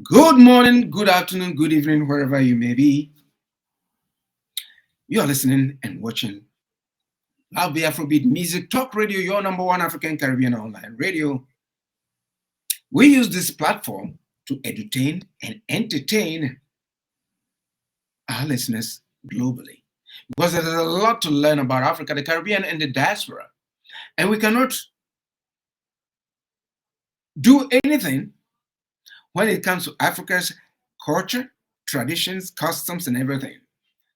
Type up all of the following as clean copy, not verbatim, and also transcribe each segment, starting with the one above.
Good morning, good afternoon, good evening, wherever you may be. You are listening and watching Love the Afrobeat Music Talk Radio, your number one African Caribbean online radio. We use this platform to entertain and entertain our listeners globally. Because there's a lot to learn about Africa, the Caribbean, and the diaspora. And we cannot do anything when it comes to Africa's culture, traditions, customs, and everything.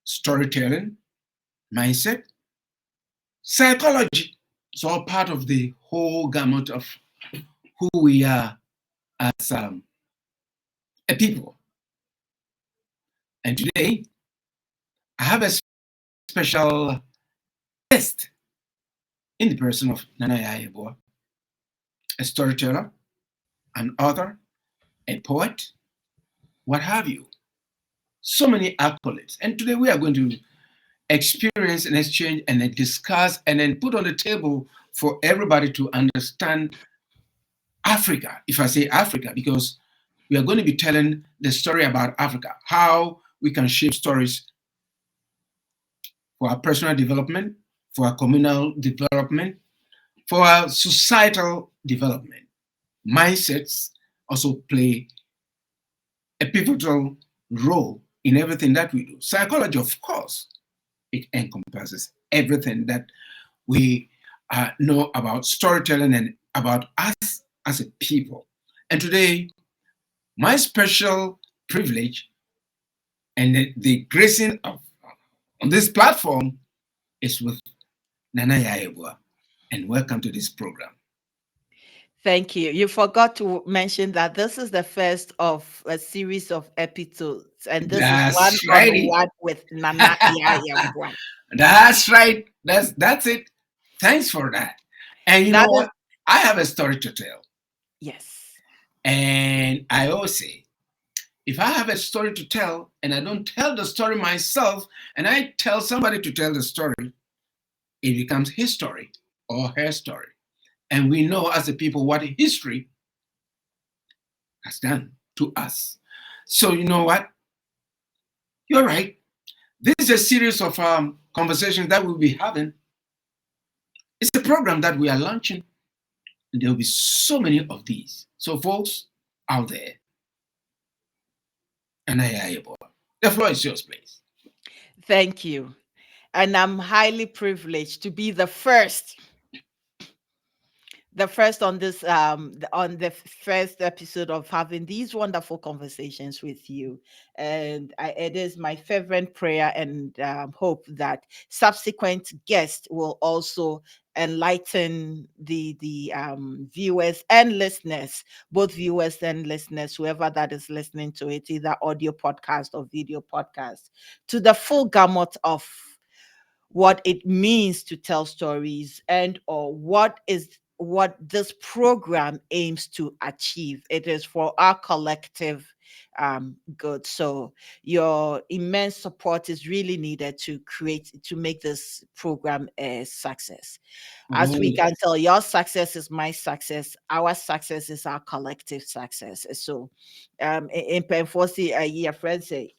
Storytelling, mindset, psychology. It's all part of the whole gamut of who we are as a people. And today, I have a special guest in the person of Nana Yaeboa, a storyteller, an author, a poet, what have you. So many accolades. And today we are going to experience and exchange and then discuss and then put on the table for everybody to understand Africa. If I say Africa, because we are going to be telling the story about Africa, how we can shape stories for our personal development, for our communal development, for our societal development. Mindsets also play a pivotal role in everything that we do. Psychology, of course, it encompasses everything that we know about storytelling and about us as a people. And today, my special privilege and the gracing of on this platform is with Nana Yaeboa. And welcome to this program. Thank you. You forgot to mention that this is the first of a series of episodes, and this is That's right. one-on-one with Nana Yayambwa. That's right. That's it. Thanks for that. And you know That is what? I have a story to tell. yes. And I always say, if I have a story to tell and I don't tell the story myself and I tell somebody to tell the story, it becomes his story or her story. And we know as a people what history has done to us. So, you know what? You're right. This is a series of conversations that we'll be having. It's a program that we are launching, and there will be so many of these. So, folks out there, and the floor is yours, please. Thank you. And I'm highly privileged to be the first on this on the first episode of having these wonderful conversations with you, and it is my fervent prayer and hope that subsequent guests will also enlighten the viewers and listeners, both viewers and listeners, whoever that is listening to it, either audio podcast or video podcast, to the full gamut of what it means to tell stories and or what this program aims to achieve. It is for our collective good. So your immense support is really needed to make this program a success. As Oh, we can yes. tell, your success is my success, our success is our collective success. So in Penfosi, a friend say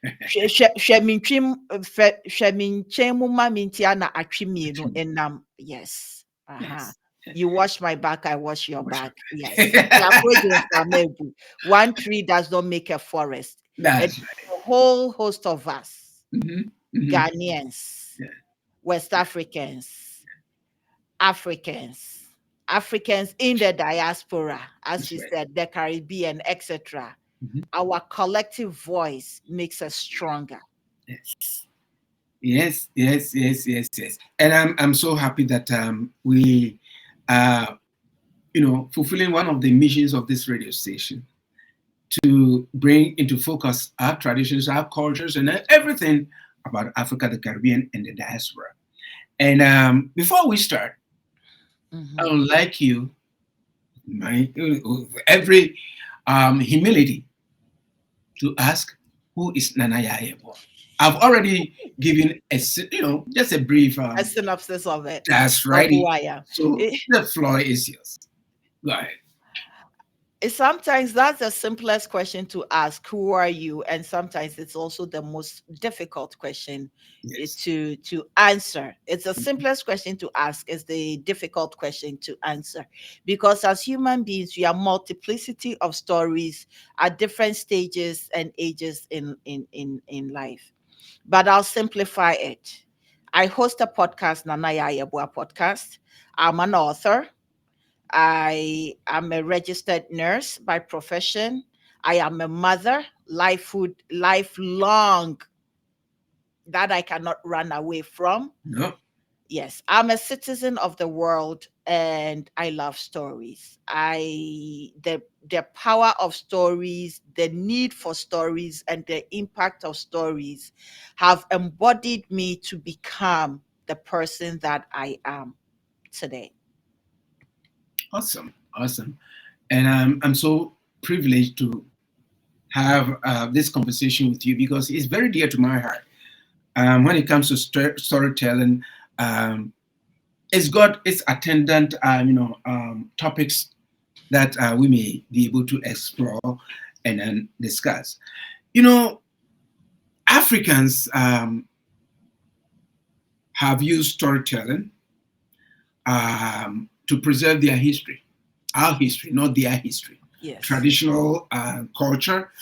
hwɛ me ntwem hwɛ me nkyɛn mu ma me ntia na atwe mmienu ɛnam. Yes. Uh-huh. Yes. You wash my back, I wash your back. Yes. Yɛafrɛ mframa abu. One tree does not make a forest. And That's right. a whole host of us, Hmm. Hmm. Ghanaians, Yeah. West Africans, Africans, Africans in the diaspora, as That's she right. said, the Caribbean, etc. Hmm. Our collective voice makes us stronger. Yes. Yes. Yes. Yes. Yes. Yes. And I'm so happy that we are fulfilling one of the missions of this radio station to bring into focus our traditions, our cultures, and everything about Africa, the Caribbean, and the diaspora. And before we start, I Mhm. would like you, my every humility, to ask who is Nana Yaebo. I've already given just a brief. A synopsis of it, That's of right. who I am. So Eh, the floor is yours. Go ahead. Sometimes that's the simplest question to ask, who are you? And sometimes it's also the most difficult question Yes. to answer. It's the simplest question to ask, is the difficult question to answer, because as human beings we are multiplicity of stories at different stages and ages in life. But I'll simplify it. I host a podcast, Nanaya Yabua podcast. I'm an author. I am a registered nurse by profession. I am a mother, lifelong, that I cannot run away from. No. Yes, I'm a citizen of the world and I love stories. The power of stories, the need for stories and the impact of stories have embodied me to become the person that I am today. Awesome. Awesome. And I'm so privileged to have this conversation with you because it's very dear to my heart. When it comes to storytelling, um, it's got its attendant, topics that we may be able to explore and then discuss. You know, Africans have used storytelling to preserve their history, our history, not their history, Yes. traditional culture,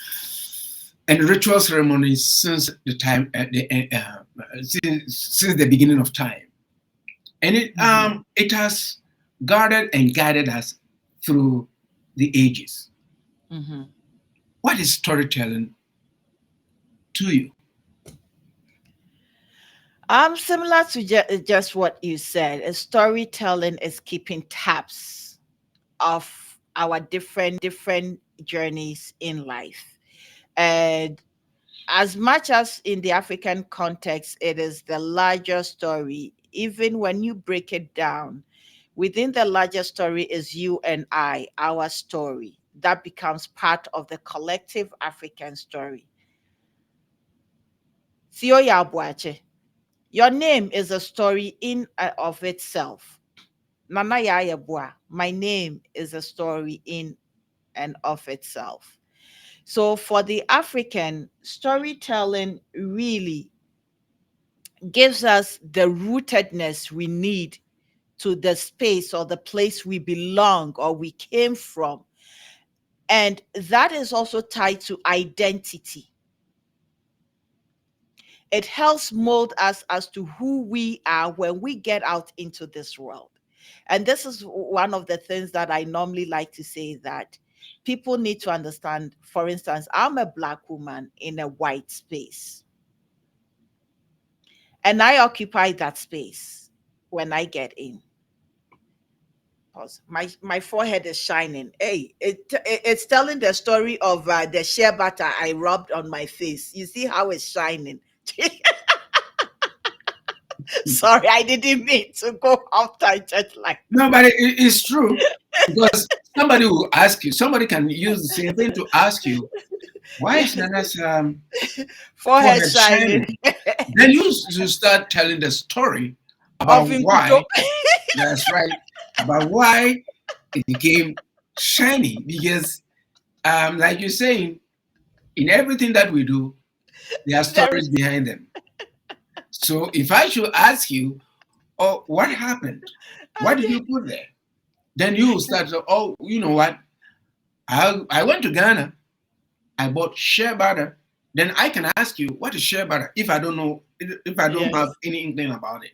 and ritual ceremonies since the time, since the beginning of time, and Mhm. it has guarded and guided us through the ages. Mhm. What is storytelling to you? Similar to just what you said, storytelling is keeping tabs of our different journeys in life. And as much as in the African context, it is the larger story, even when you break it down, within the larger story is you and I, our story. That becomes part of the collective African story. Theo Yabuache, your name is a story in and of itself. Nana Yayabua, my name is a story in and of itself. So for the African, storytelling really gives us the rootedness we need to the space or the place we belong or we came from. And that is also tied to identity. It helps mold us as to who we are when we get out into this world. And this is one of the things that I normally like to say, that people need to understand. For instance, I'm a Black woman in a white space, and I occupy that space when I get in. Pause. My forehead is shining. Hey, it's telling the story of the shea butter I rubbed on my face. You see how it's shining. Sorry, I didn't mean to go off tangent like No, but it's true because somebody will ask you. Somebody can use the same thing to ask you, "Why is Nana's forehead forehead shining shining?" Then you start telling the story of about Inkuto. why. That's right, about why it became shiny. Because, like you're saying, in everything that we do, there are There stories is behind them. So if I should ask you, "Oh, what happened? What did okay. you put there?" Then you will start to, "Oh, you know what? I went to Ghana. I bought shea butter." Then I can ask you, "What is shea butter?" If I don't know, if I don't have Yes. any inkling about it,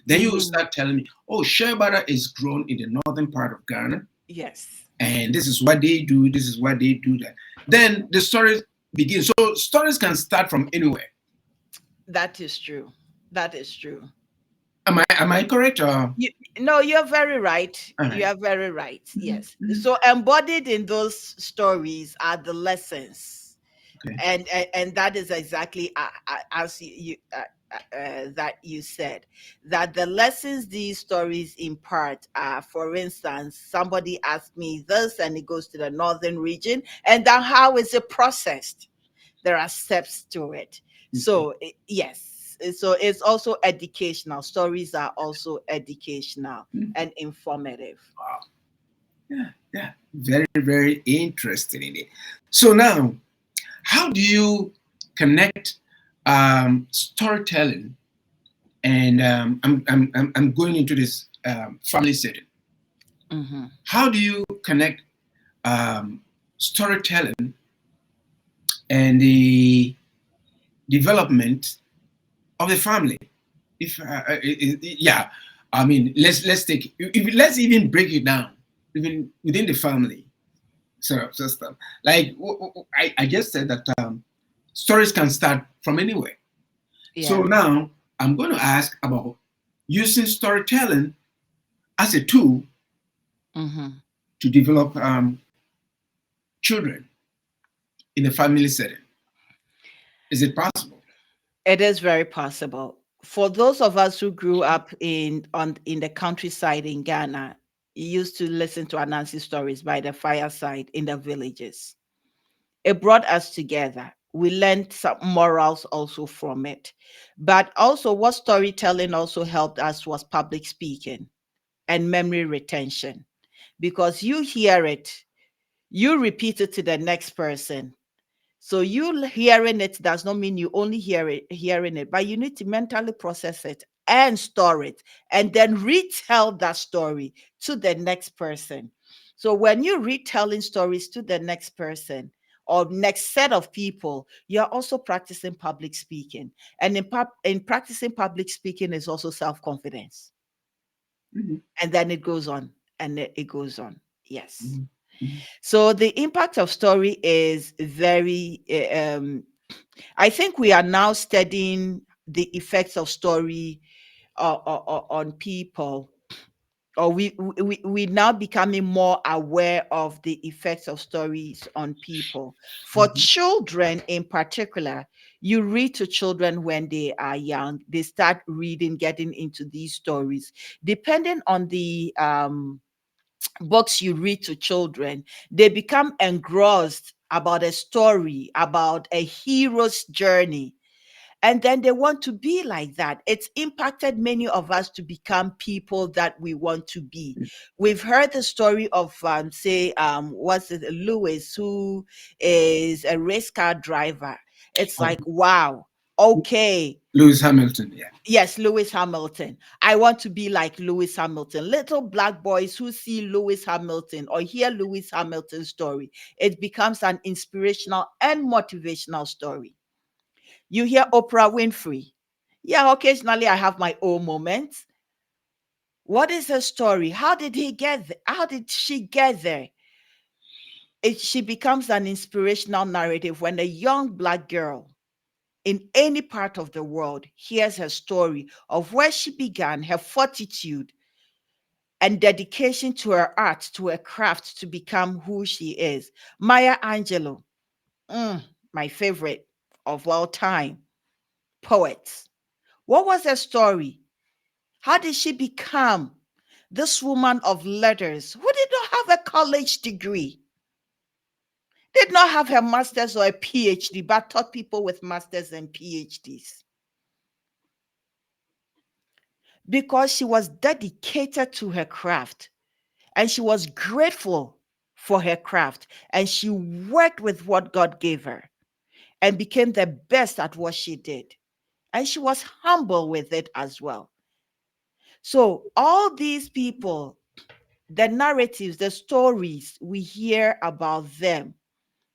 then you will Mhm. start telling me, "Oh, shea butter is grown in the northern part of Ghana, Yes. and this is what they do. This is what they do." That then the stories begin. So stories can start from anywhere. That is true. That is true. Am I correct? Or You, no, you're very right. all You right. are very right. Mhm, Yes. mhm. So embodied in those stories are the lessons, Okay. and that is exactly as that you said, that the lessons these stories impart are, for instance, somebody asked me this and it goes to the northern region, and then how is it processed? There are steps to it. Okay. So yes, so it's also educational. Stories are also educational Mhm. and informative. Wow. Yeah, yeah. Very, very interesting in it. So now, how do you connect storytelling? And I'm going into this family setting. Mhm. How do you connect um, storytelling and the development of the family? If yeah, I mean, let's take let's even break it down, even within the family system. Like I just said that stories can start from anywhere. So Yeah. now I'm going to ask about using storytelling as a tool Mhm. to develop children in a family setting. Is it possible? It is very possible. For those of us who grew up in the countryside in Ghana, you used to listen to Anansi stories by the fireside in the villages. It brought us together. We learned some morals also from it. But also what storytelling also helped us was public speaking and memory retention. Because you hear it, you repeat it to the next person. So you hearing it does not mean you only hearing it, but you need to mentally process it and store it and then retell that story to the next person. So when you're retelling stories to the next person or next set of people, you're also practicing public speaking. And in practicing public speaking is also self-confidence. Mhm, And then it goes on and it goes on. Yes. mhm, mhm, So the impact of story is very I think we are now studying the effects of story on people, or we now becoming more aware of the effects of stories on people. For mhm, children in particular, you read to children when they are young, they start reading, getting into these stories. Depending on the books you read to children, they become engrossed about a story, about a hero's journey, and then they want to be like that. It's impacted many of us to become people that we want to be. We've heard the story of say what's it, Lewis, who is a race car driver. It's like, mhm. wow, okay. Lewis Hamilton, yeah. Yes, Lewis Hamilton. I want to be like Lewis Hamilton. Little black boys who see Lewis Hamilton or hear Lewis Hamilton's story, it becomes an inspirational and motivational story. You hear Oprah Winfrey. Yeah, occasionally I have my own moments. What is her story? How did he get there? How did she get there? She becomes an inspirational narrative when a young black girl in any part of the world hears her story of where she began, her fortitude and dedication to her art, to her craft to become who she is. Maya Angelou, my favorite of all time, poet. What was her story? How did she become this woman of letters who did not have a college degree, did not have her master's or a PhD, but taught people with masters and PhDs? Because she was dedicated to her craft and she was grateful for her craft and she worked with what God gave her and became the best at what she did. And she was humble with it as well. So, all these people, the narratives, the stories we hear about them,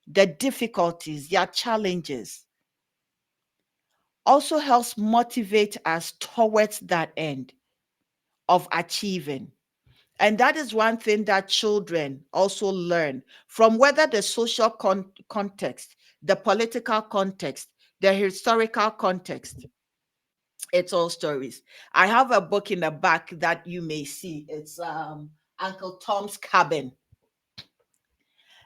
the difficulties, their challenges, also helps motivate us towards that end of achieving. And that is one thing that children also learn from, whether the social context, the political context, the historical context. It's all stories. I have a book in the back that you may see. It's Uncle Tom's Cabin.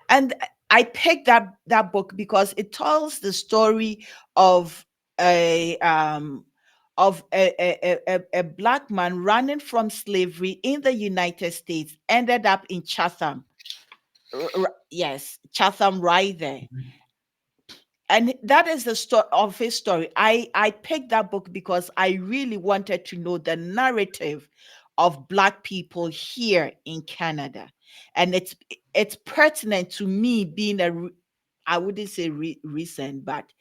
And I picked that book because it tells the story of a a black man running from slavery in the United States, ended up in Chatham. Yes, Chatham, right there. And that is the story of his story. I picked that book because I really wanted to know the narrative of black people here in Canada. And it's pertinent to me being I wouldn't say recent, but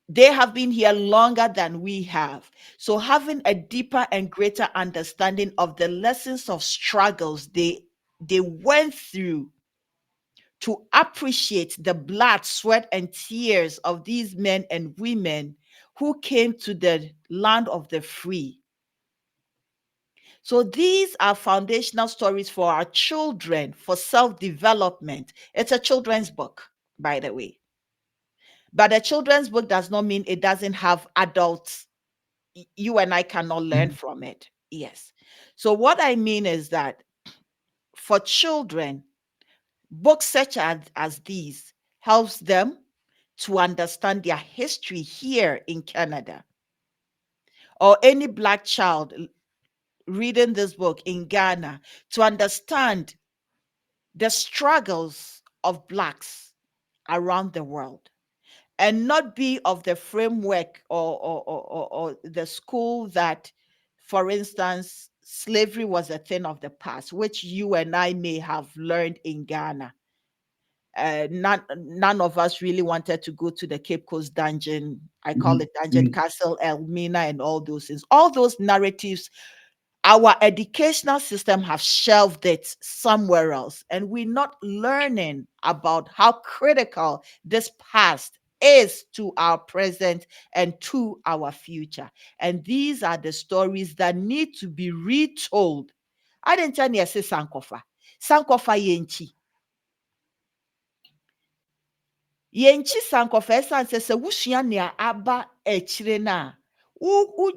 they have been here longer than we have. So having a deeper and greater understanding of the lessons of struggles they went through, to appreciate the blood, sweat, and tears of these men and women who came to the land of the free. So these are foundational stories for our children, for self-development. It's a children's book, by the way. But a children's book does not mean it doesn't have adults. You and I cannot learn from it. Yes. So what I mean is that for children, books such as these helps them to understand their history here in Canada. Or any Black child reading this book in Ghana to understand the struggles of Blacks around the world, and not be of the framework or the school that, for instance, slavery was a thing of the past, which you and I may have learned in Ghana. None of us really wanted to go to the Cape Coast dungeon. I call it dungeon, Castle, Elmina, and all those things. All those narratives, our educational system have shelved it somewhere else, and we're not learning about how critical this past is to our present and to our future. And these are the stories that need to be retold. I didn't tell you, say Sankofa. Sankofa yenchi. Yenchi Sankofa esan se wusua nea aba echire na.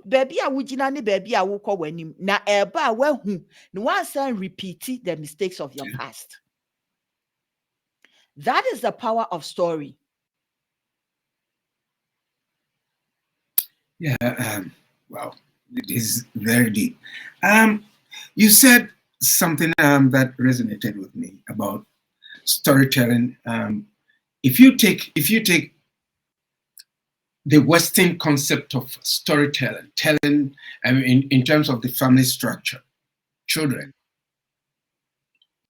Baby a wujina ni baby a wukọ w'anim na eba a wahu na wansan repeat the mistakes of your past. That is the power of story. Yeah, wow, it is very deep. You said something that resonated with me about storytelling. If you take the Western concept of storytelling, telling, I mean, in terms of the family structure, children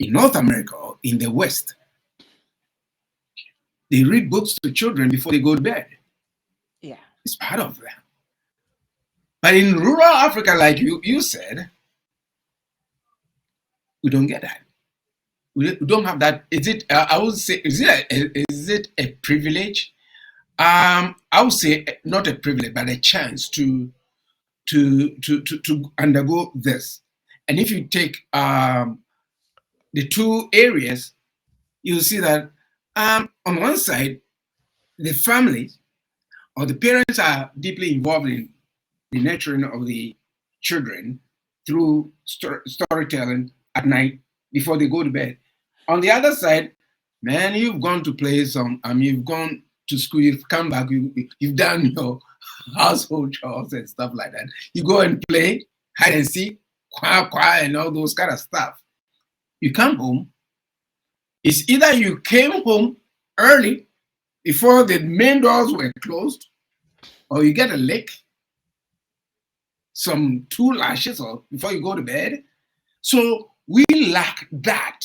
in North America or in the West, they read books to children before they go to bed. Yeah, it's part of that. But in rural Africa, like you said, we don't get that. We don't have that. Is it? I would say, is it a privilege? I would say not a privilege, but a chance to undergo this. And if you take the two areas, you'll see that on one side, the families or the parents are deeply involved in the nurturing of the children through storytelling at night before they go to bed. On the other side, man, you've gone to play some, you've gone to school, you've come back, you've done your household chores and stuff like that. You go and play hide and seek, and all those kind of stuff. You come home, it's either you came home early before the main doors were closed, or you get a lick, some 2 lashes or before you go to bed. So we lack that.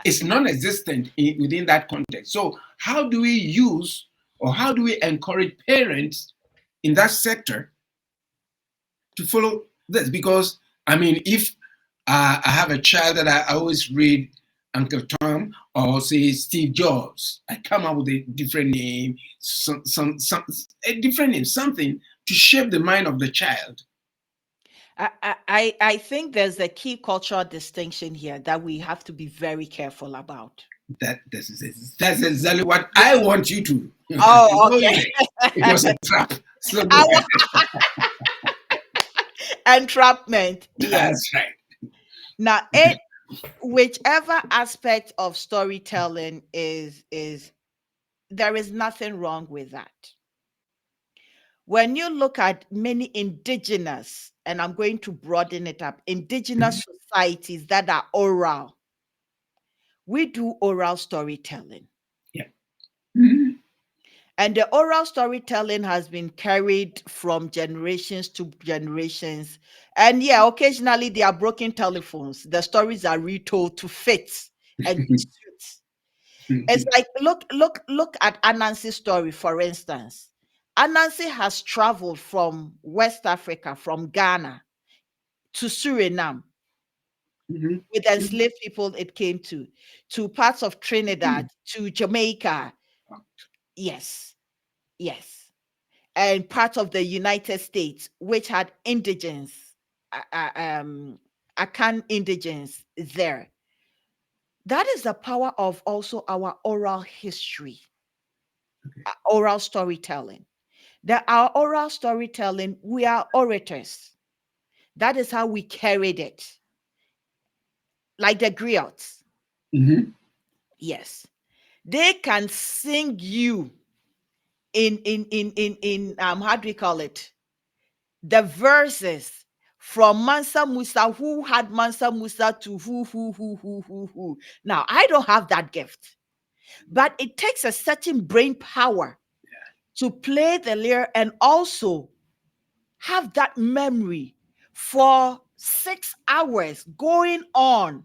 It's non-existent within that context. So how do we use or how do we encourage parents in that sector to follow this? Because, I mean, if I have a child that I always read Uncle Tom or say Steve Jobs, I come up with a different name, a different name, something to shape the mind of the child. I think there's a key cultural distinction here that we have to be very careful about. That's exactly what I want you to. Oh, okay. It was a trap. So Entrapment. That's right. Now, whichever aspect of storytelling is there is nothing wrong with that. When you look at many indigenous, and I'm going to broaden it up, indigenous societies that are oral, we do oral storytelling. Yeah. Mm-hmm. And the oral storytelling has been carried from generations to generations. And yeah, occasionally there are broken telephones. The stories are retold to fit and to suit. It's like look at Anansi's story, for instance. Anansi has traveled from West Africa, from Ghana to Suriname with enslaved people it came to parts of Trinidad, to Jamaica. Yes, yes. And part of the United States, which had indigents, Akan indigents there. That is the power of also our oral history, oral storytelling. Our oral storytelling, we are orators. That is how we carried it, like the griots. Yes, they can sing you in how do we call it? The verses from Mansa Musa, who had Mansa Musa to who. Now, I don't have that gift, but it takes a certain brain power to play the lyre and also have that memory for 6 hours going on.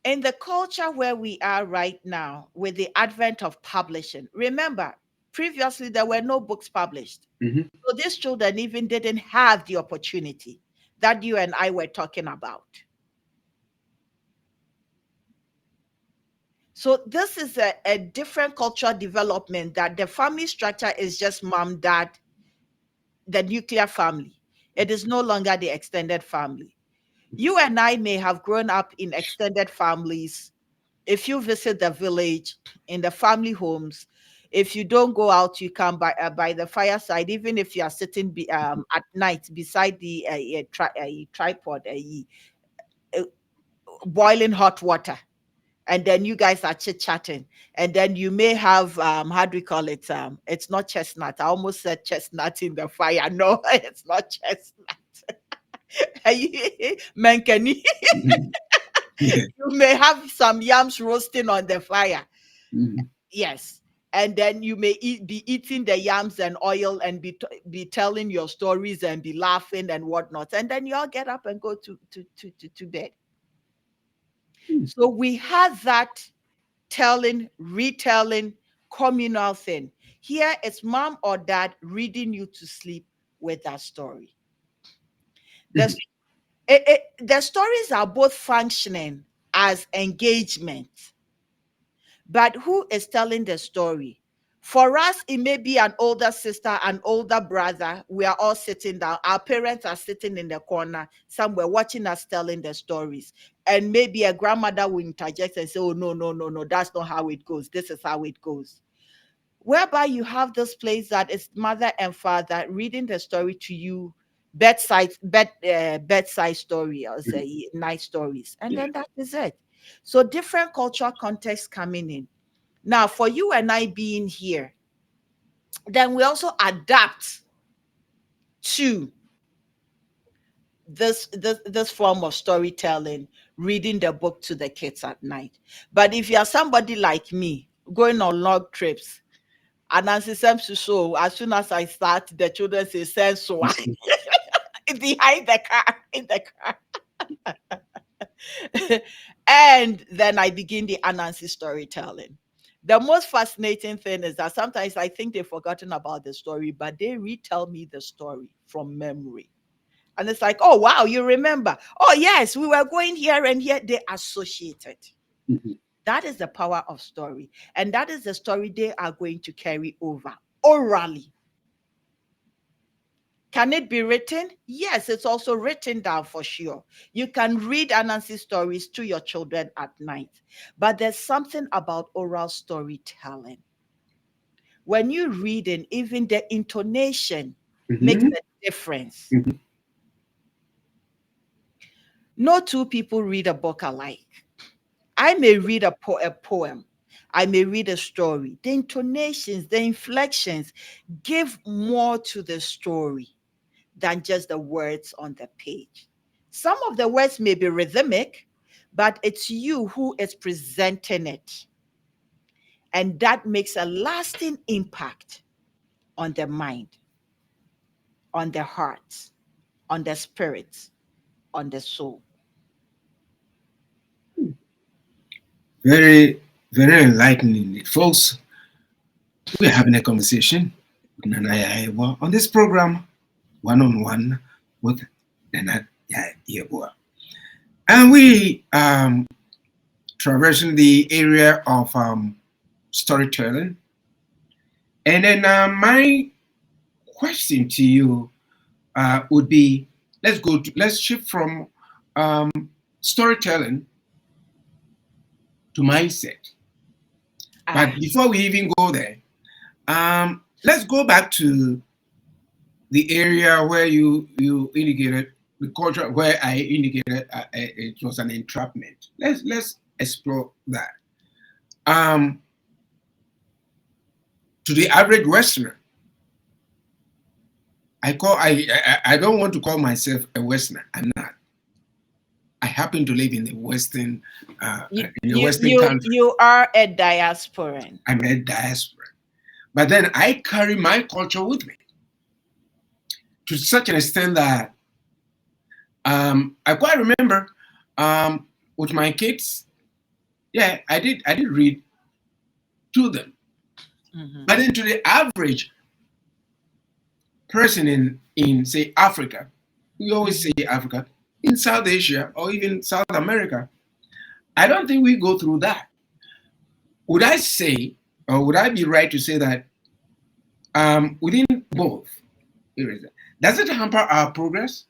In the culture where we are right now, with the advent of publishing, remember, previously there were no books published. So these children even didn't have the opportunity that you and I were talking about. So this is a different cultural development, that the family structure is just mom, dad, the nuclear family. It is no longer the extended family. You and I may have grown up in extended families. If you visit the village, in the family homes, if you don't go out, you come by the fireside. Even if you are sitting at night beside the tripod, uh, boiling hot water, and then you guys are chit chatting, and then you may have how do we call it? It's not chestnut. I almost said chestnut in the fire. No, it's not chestnut. Mankani. You may have some yams roasting on the fire. Yes. And then you may be eating the yams and oil and be telling your stories and be laughing and whatnot. And then you all get up and go to bed. So we have that telling, retelling, communal thing. Here it's mom or dad reading you to sleep with that story. The, the stories are both functioning as engagement, but who is telling the story? For us, it may be an older sister, an older brother. We are all sitting down. Our parents are sitting in the corner somewhere watching us telling the stories. And maybe a grandmother will interject and say, oh, no, no, no, no, that's not how it goes. This is how it goes. Whereby you have this place that is mother and father reading the story to you, bedside story, or say night stories. And then that is it. So different cultural contexts coming in. Now, for you and I being here, then we also adapt to this form of storytelling, reading the book to the kids at night. But if you are somebody like me, going on long trips, and as soon as I start, the children say senso behind the car, in the car. And then I begin the Anansi storytelling. The most fascinating thing is that sometimes I think they've forgotten about the story, but they retell me the story from memory. And it's like, oh, wow, you remember. Oh, yes, we were going here and here. They associated. That is the power of story. And that is the story they are going to carry over orally. Can it be written? Yes, it's also written down for sure. You can read Anansi stories to your children at night. But there's something about oral storytelling. When you read it, even the intonation makes a difference. No two people read a book alike. I may read a poem. I may read a story. The intonations, the inflections give more to the story than just the words on the page. Some of the words may be rhythmic, but it's you who is presenting it. And that makes a lasting impact on the mind, on the heart, on the spirit, on the soul. Very, very enlightening, folks. We're having a conversation with Nanaya Ewa on this program, one on one with Nanaya Ewa. And we traversing the area of storytelling. And then my question to you would be, let's shift from um, storytelling to mindset. But Ah, before we even go there, let's go back to the area where you indicated the culture where I indicated it was an entrapment. Let's explore that. Um, to the average Westerner, I don't want to call myself a Westerner. I'm not. I happen to live in the you in a you Western you country. you are a diasporan. I'm a diaspora, but then I carry my culture with me to such an extent that I quite remember with my kids. Yeah, I did read to them, Mhm. but then to the average person in say Africa, we always say Mhm. Africa, in South Asia or even South America, I don't think we go through that. Would I say, or would I be right to say that within both areas, does it hamper our progress?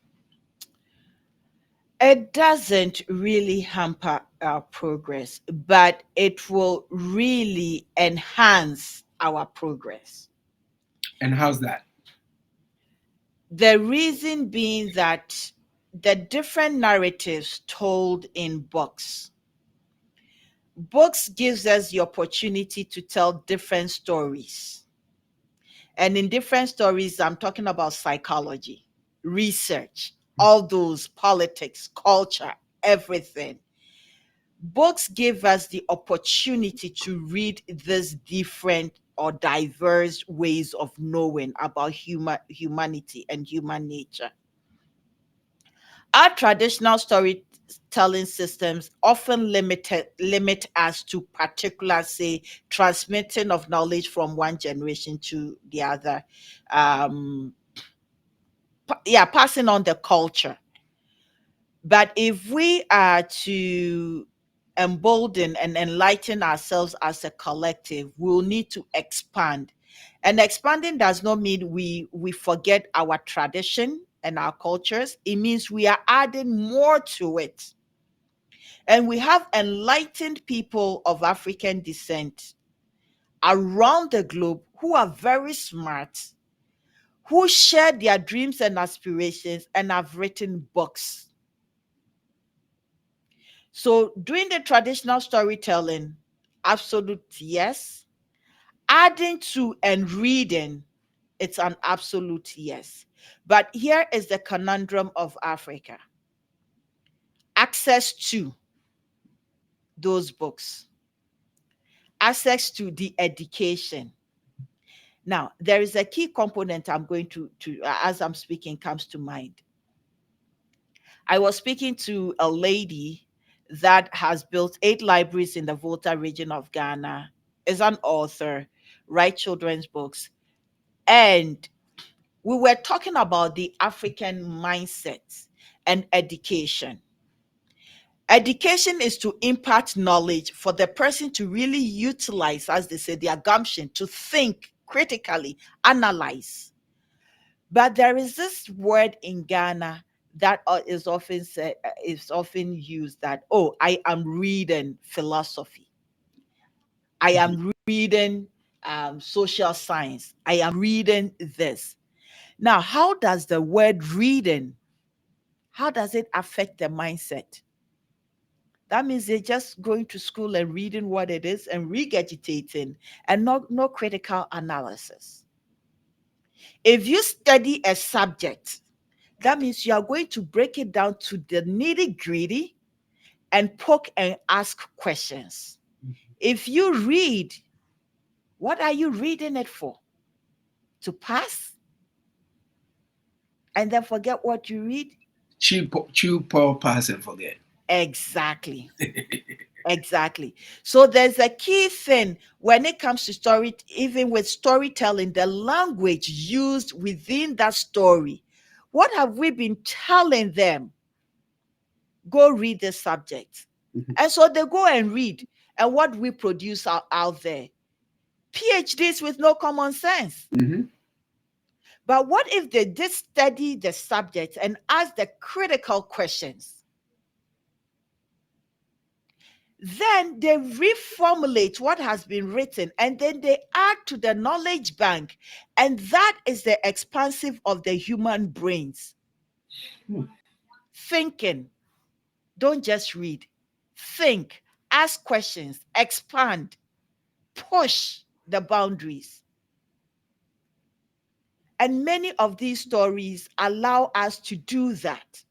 It doesn't really hamper our progress, but it will really enhance our progress. And how's that? The reason being that the different narratives told in books gives us the opportunity to tell different stories. And in different stories, I'm talking about psychology, research, all those politics, culture, everything. Books give us the opportunity to read these different or diverse ways of knowing about humanity and human nature. Our traditional storytelling systems often limit us to particular, say, transmitting of knowledge from one generation to the other. Um, yeah, passing on the culture. But if we are to embolden and enlighten ourselves as a collective, we'll need to expand. And expanding does not mean we forget our tradition and our cultures. It means we are adding more to it. And we have enlightened people of African descent around the globe who are very smart, who share their dreams and aspirations and have written books. So, doing the traditional storytelling, absolute yes. Adding to and reading, it's an absolute yes. But here is the conundrum of Africa: access to those books, access to the education. Now, there is a key component I'm going to as I'm speaking, comes to mind. I was speaking to a lady that has built 8 libraries in the Volta region of Ghana, is an author, write children's books. And we were talking about the African mindset and education. Education is to impart knowledge for the person to really utilize, as they say, their gumption to think critically, analyze. But there is this word in Ghana that is often used, that, oh, I am reading philosophy, I am reading social science, I am reading this. Now, how does the word reading, how does it affect the mindset? That means they're just going to school and reading what it is and regurgitating, and no critical analysis. If you study a subject, that means you are going to break it down to the nitty gritty and poke and ask questions. If you read, What are you reading it for? To pass and then forget what you read? Chew, pour, pass, and forget. Exactly. Exactly. So there's a key thing when it comes to story, even with storytelling, the language used within that story. What have we been telling them? Go read the subject. Mhm. And so they go and read. And what we produce out there? PhDs with no common sense. Mhm. But what if they did study the subject and ask the critical questions? Then they reformulate what has been written and then they add to the knowledge bank. And that is the expansive of the human brains. Hmm. Thinking. Don't just read. Think, ask questions, expand, push the boundaries. And many of these stories allow us to do that.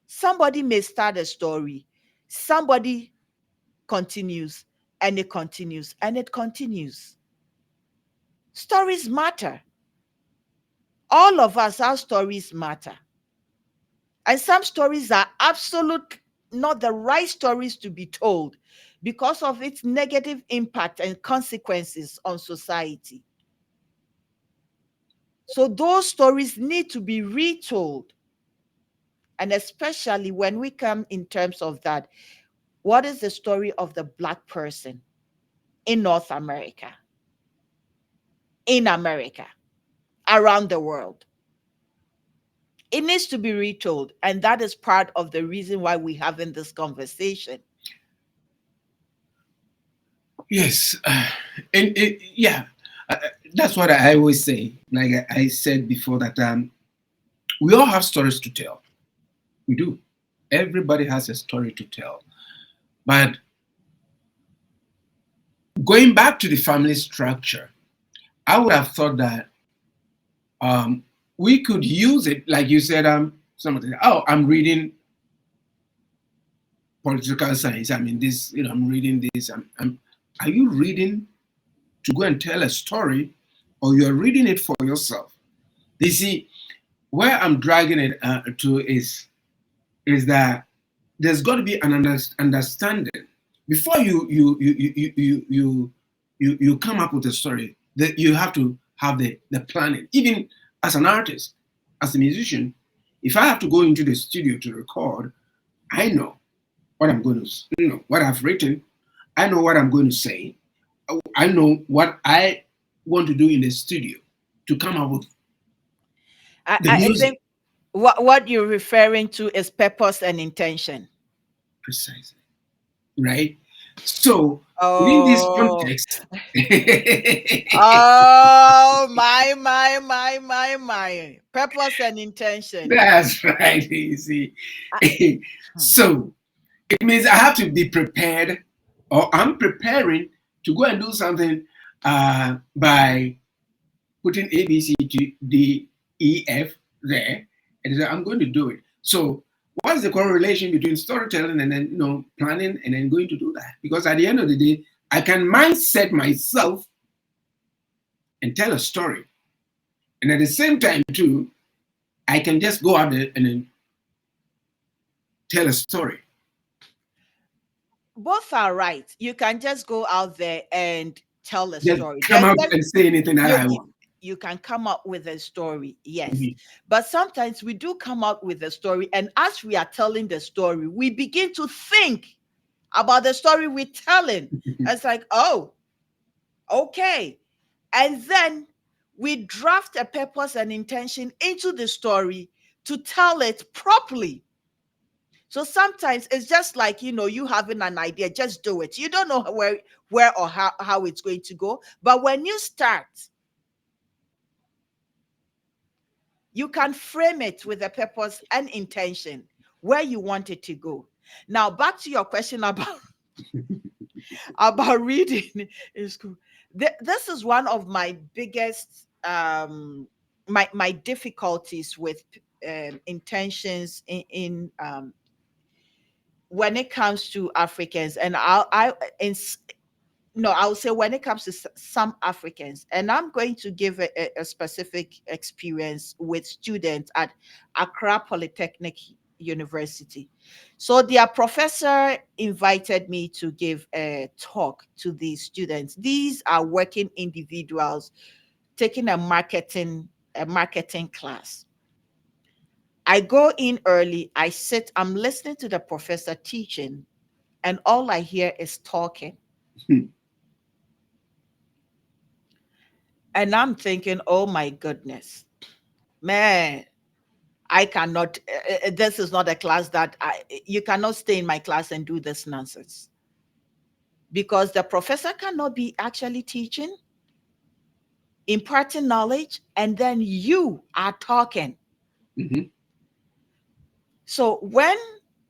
Somebody may start a story, somebody continues, and it continues, and it continues. Stories matter. All of us, our stories matter. And some stories are absolute not the right stories to be told because of its negative impact and consequences on society. So those stories need to be retold. And especially when we come in terms of that, what is the story of the Black person in North America, in America, around the world? It needs to be retold. And that is part of the reason why we're having this conversation. Yes, and yeah, that's what I always say. Like I said before, that we all have stories to tell. We do. Everybody has a story to tell. But going back to the family structure, I would have thought that um, we could use it, like you said. Somebody, oh, I'm reading political science. I mean, this. I'm reading this. Are you reading to go and tell a story, or you're reading it for yourself? You see, where I'm dragging it to is that there's got to be an understanding before you come up with a story. That you have to have the planning. Even as an artist, as a musician, if I have to go into the studio to record, I know what I'm going to, what I've written. I know what I'm going to say. I know what I want to do in the studio to come up with the I music. think what you're referring to is purpose and intention. Precisely. Right? So within this Oh, context, oh, my. Purpose and intention. that's right. You see, I- hmm. so it means I have to be prepared, or I'm preparing to go and do something by putting A, B, C, D, E, F there, and so I'm going to do it. So what's the correlation between storytelling and then planning and then going to do that? Because at the end of the day, I can mindset myself and tell a story, and at the same time too, I can just go out there and then tell a story. Both are right. You can just go out there and tell a Just story. come out and say anything that You, I you want. you can come up with a story, yes. Mhm. But sometimes we do come up with a story, and as we are telling the story, we begin to think about the story we're telling. It's like, oh, okay. And then we draft a purpose and intention into the story to tell it properly. So sometimes it's just like, you having an idea, just do it. You don't know where or how it's going to go. But when you start, you can frame it with a purpose and intention where you want it to go. Now, back to your question about reading in school. This is one of my biggest my difficulties with intentions when it comes to Africans, and I in no, I would say when it comes to some Africans, and I'm going to give a specific experience with students at Accra Polytechnic University. So their professor invited me to give a talk to these students. These are working individuals taking a marketing class. I go in early, I sit, I'm listening to the professor teaching, and all I hear is talking. And I'm thinking, oh my goodness, man, I cannot, this is not a class that you cannot stay in my class and do this nonsense. Because the professor cannot be actually teaching, imparting knowledge, and then you are talking. Mhm. So when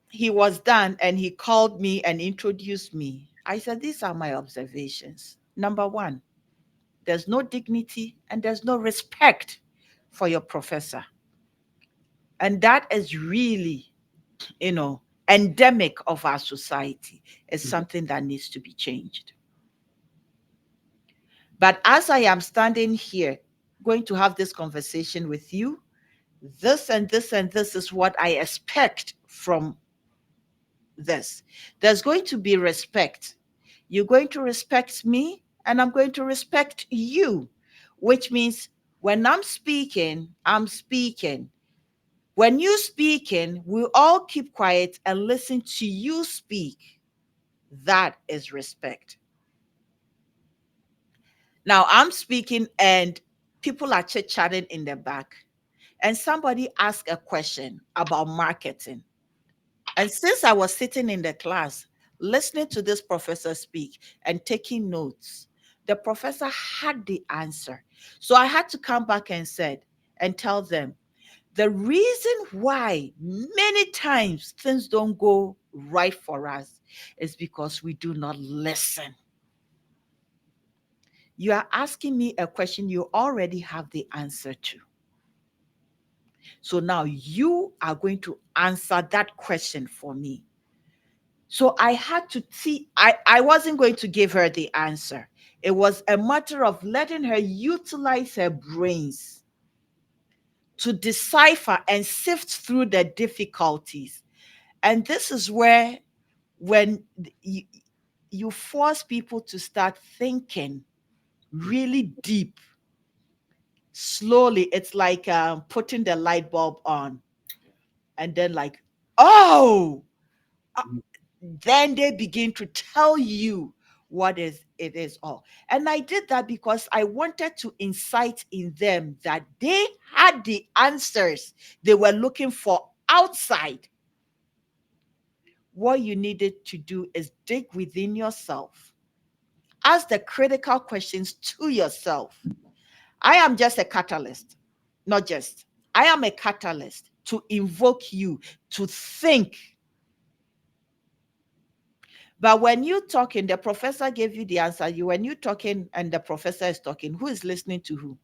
he was done and he called me and introduced me, I said, these are my observations. Number one, there's no dignity and there's no respect for your professor. And that is really, endemic of our society. It's something that needs to be changed. But as I am standing here, going to have this conversation with you, this and this and this is what I expect from this. There's going to be respect. You're going to respect me, and I'm going to respect you, which means when I'm speaking, I'm speaking. When you speaking, we all keep quiet and listen to you speak. That is respect. Now I'm speaking and people are chit-chatting in the back. And somebody asked a question about marketing. And since I was sitting in the class, listening to this professor speak and taking notes, the professor had the answer. So I had to come back and said and tell them the reason why many times things don't go right for us is because we do not listen. You are asking me a question you already have the answer to. So now you are going to answer that question for me. So I had to see, I wasn't going to give her the answer. It was a matter of letting her utilize her brains to decipher and sift through the difficulties. And this is where, when you force people to start thinking really deep, slowly, it's like putting the light bulb on and then like, oh, uh, then they begin to tell you what is it is all. And I did that because I wanted to incite in them that they had the answers they were looking for outside. What you needed to do is dig within yourself, ask the critical questions to yourself. I am just a catalyst, not just. I am a catalyst to invoke you to think. But when you talking, the professor gave you the answer. When you talking and the professor is talking, who is listening to who?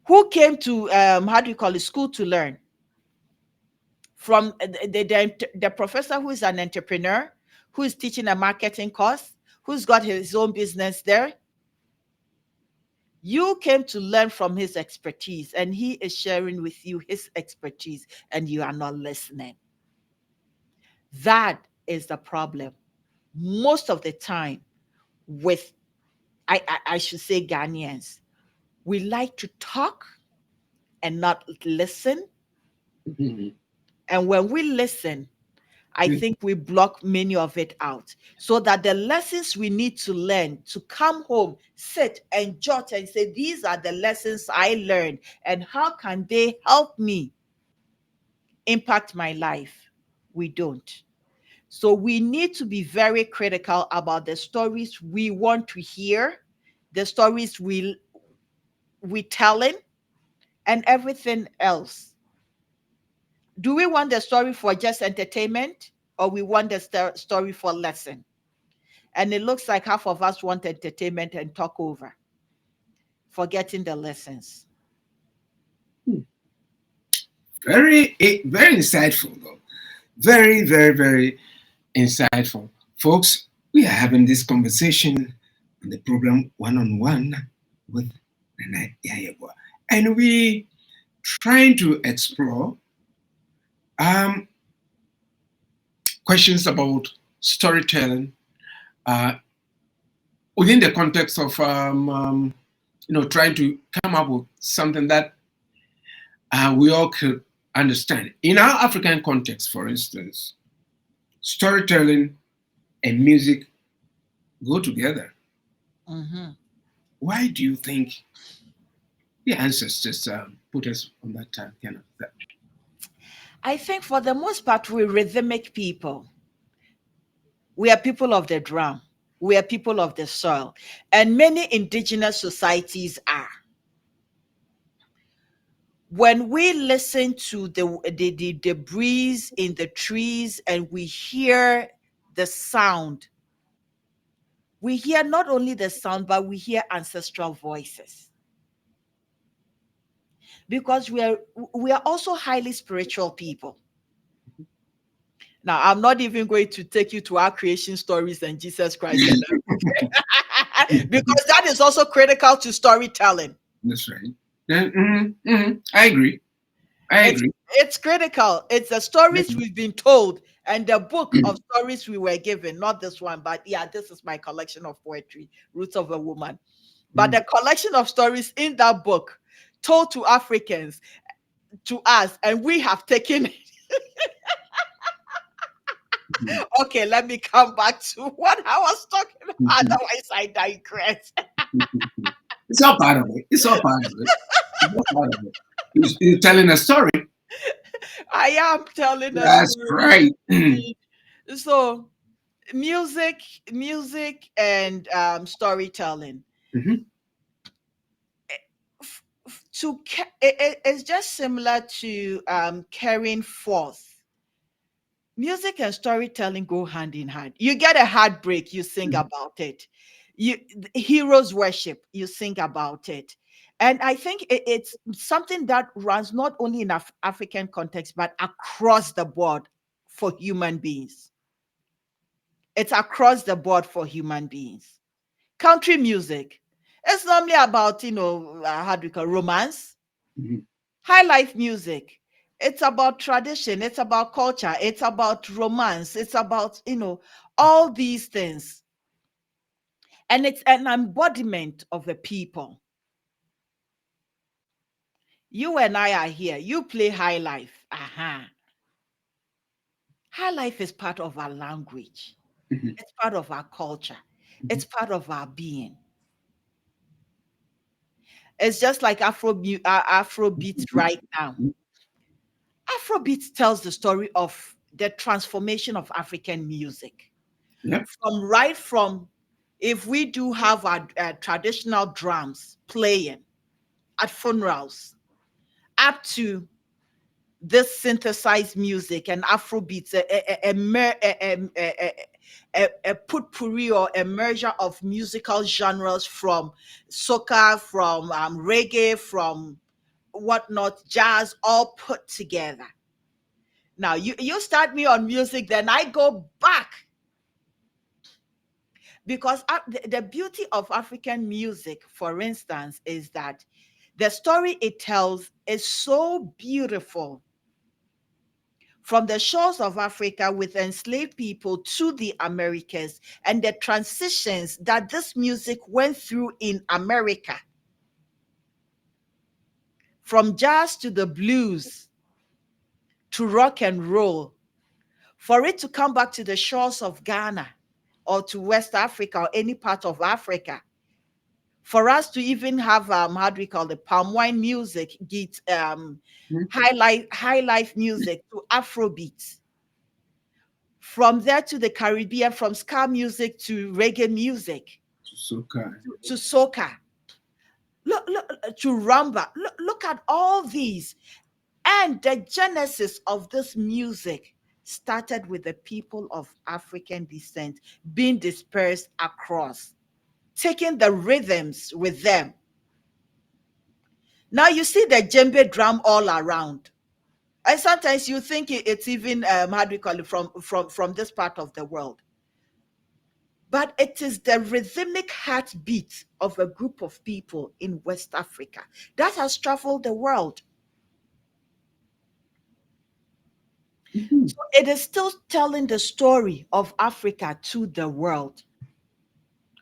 Who came to how do you call it, school to learn? From the professor who is an entrepreneur, who is teaching a marketing course, who's got his own business there. You came to learn from his expertise, and he is sharing with you his expertise, and you are not listening. That is the problem. Most of the time, with I should say Ghanaians, we like to talk and not listen. And when we listen, I think we block many of it out, so that the lessons we need to learn to come home, sit and jot and say, these are the lessons I learned, and how can they help me impact my life? We don't. So we need to be very critical about the stories we want to hear, the stories we telling, and everything else. Do we want the story for just entertainment, or we want the story for lesson? And it looks like half of us want entertainment and talk over, forgetting the lessons. Very insightful, though. Very, very, very insightful. Folks, We are having this conversation on the program One on One with Nana Yayebo. And we trying to explore um, questions about storytelling uh, within the context of trying to come up with something that we all could understand. In our African context, for instance, storytelling and music go together. Mm-hmm. Why do you think the ancestors put us on that kind of that? I think for the most part, we're rhythmic people. We are people of the drum. We are people of the soil. And many indigenous societies are. When we listen to the breeze in the trees and we hear the sound, we hear not only the sound, but we hear ancestral voices. Because we are also highly spiritual people. Now, I'm not even going to take you to our creation stories and Jesus Christ and because that is also critical to storytelling. That's right. I agree. I It's agree. it's critical. It's the stories we've been told and the book of stories we were given, not this one, but yeah, this is my collection of poetry, Roots of a Woman. But the collection of stories in that book told to Africans, to us, and we have taken it. Okay, let me come back to what I was talking about. Otherwise, I digress. It's all part of it. It's all part of it. It's all part of it. You're telling a story. I am telling a That's story right. indeed. So, music, and storytelling. Mhm. It's just similar to carrying forth. Music and storytelling go hand in hand. You get a heartbreak, you sing about it. You heroes worship, you sing about it. And I think it's something that runs not only in African context, but across the board for human beings. It's across the board for human beings. Country music, it's normally about, how do you call romance. Mhm. High life music, it's about tradition, it's about culture, it's about romance, it's about, all these things. And it's an embodiment of the people. You and I are here. You play high life. Aha. High life is part of our language. Mhm. It's part of our culture. Mhm. It's part of our being. It's just like Afrobeat right now. Mhm. Afrobeat tells the story of the transformation of African music. Yep. From if we do have our traditional drums playing at funerals, up to this synthesized music and Afrobeats, a potpourri or a merger of musical genres from soca, from reggae, from whatnot, jazz, all put together. Now you start me on music, then I go back, because the beauty of African music, for instance, is that the story it tells is so beautiful. From the shores of Africa with enslaved people to the Americas, and the transitions that this music went through in America, from jazz to the blues to rock and roll, for it to come back to the shores of Ghana or to West Africa or any part of Africa, for us to even have how do we call it, palm wine music, get Mhm. high life music to Afrobeat, from there to the Caribbean, from ska music to reggae music So kind. to soca, look to rumba. Look at all these. And the genesis of this music started with the people of African descent being dispersed across, taking the rhythms with them. Now you see the djembe drum all around. And sometimes you think it's even how do you call it, from this part of the world. but it is the rhythmic heartbeat of a group of people in West Africa that has traveled the world. Mhm. So it is still telling the story of Africa to the world,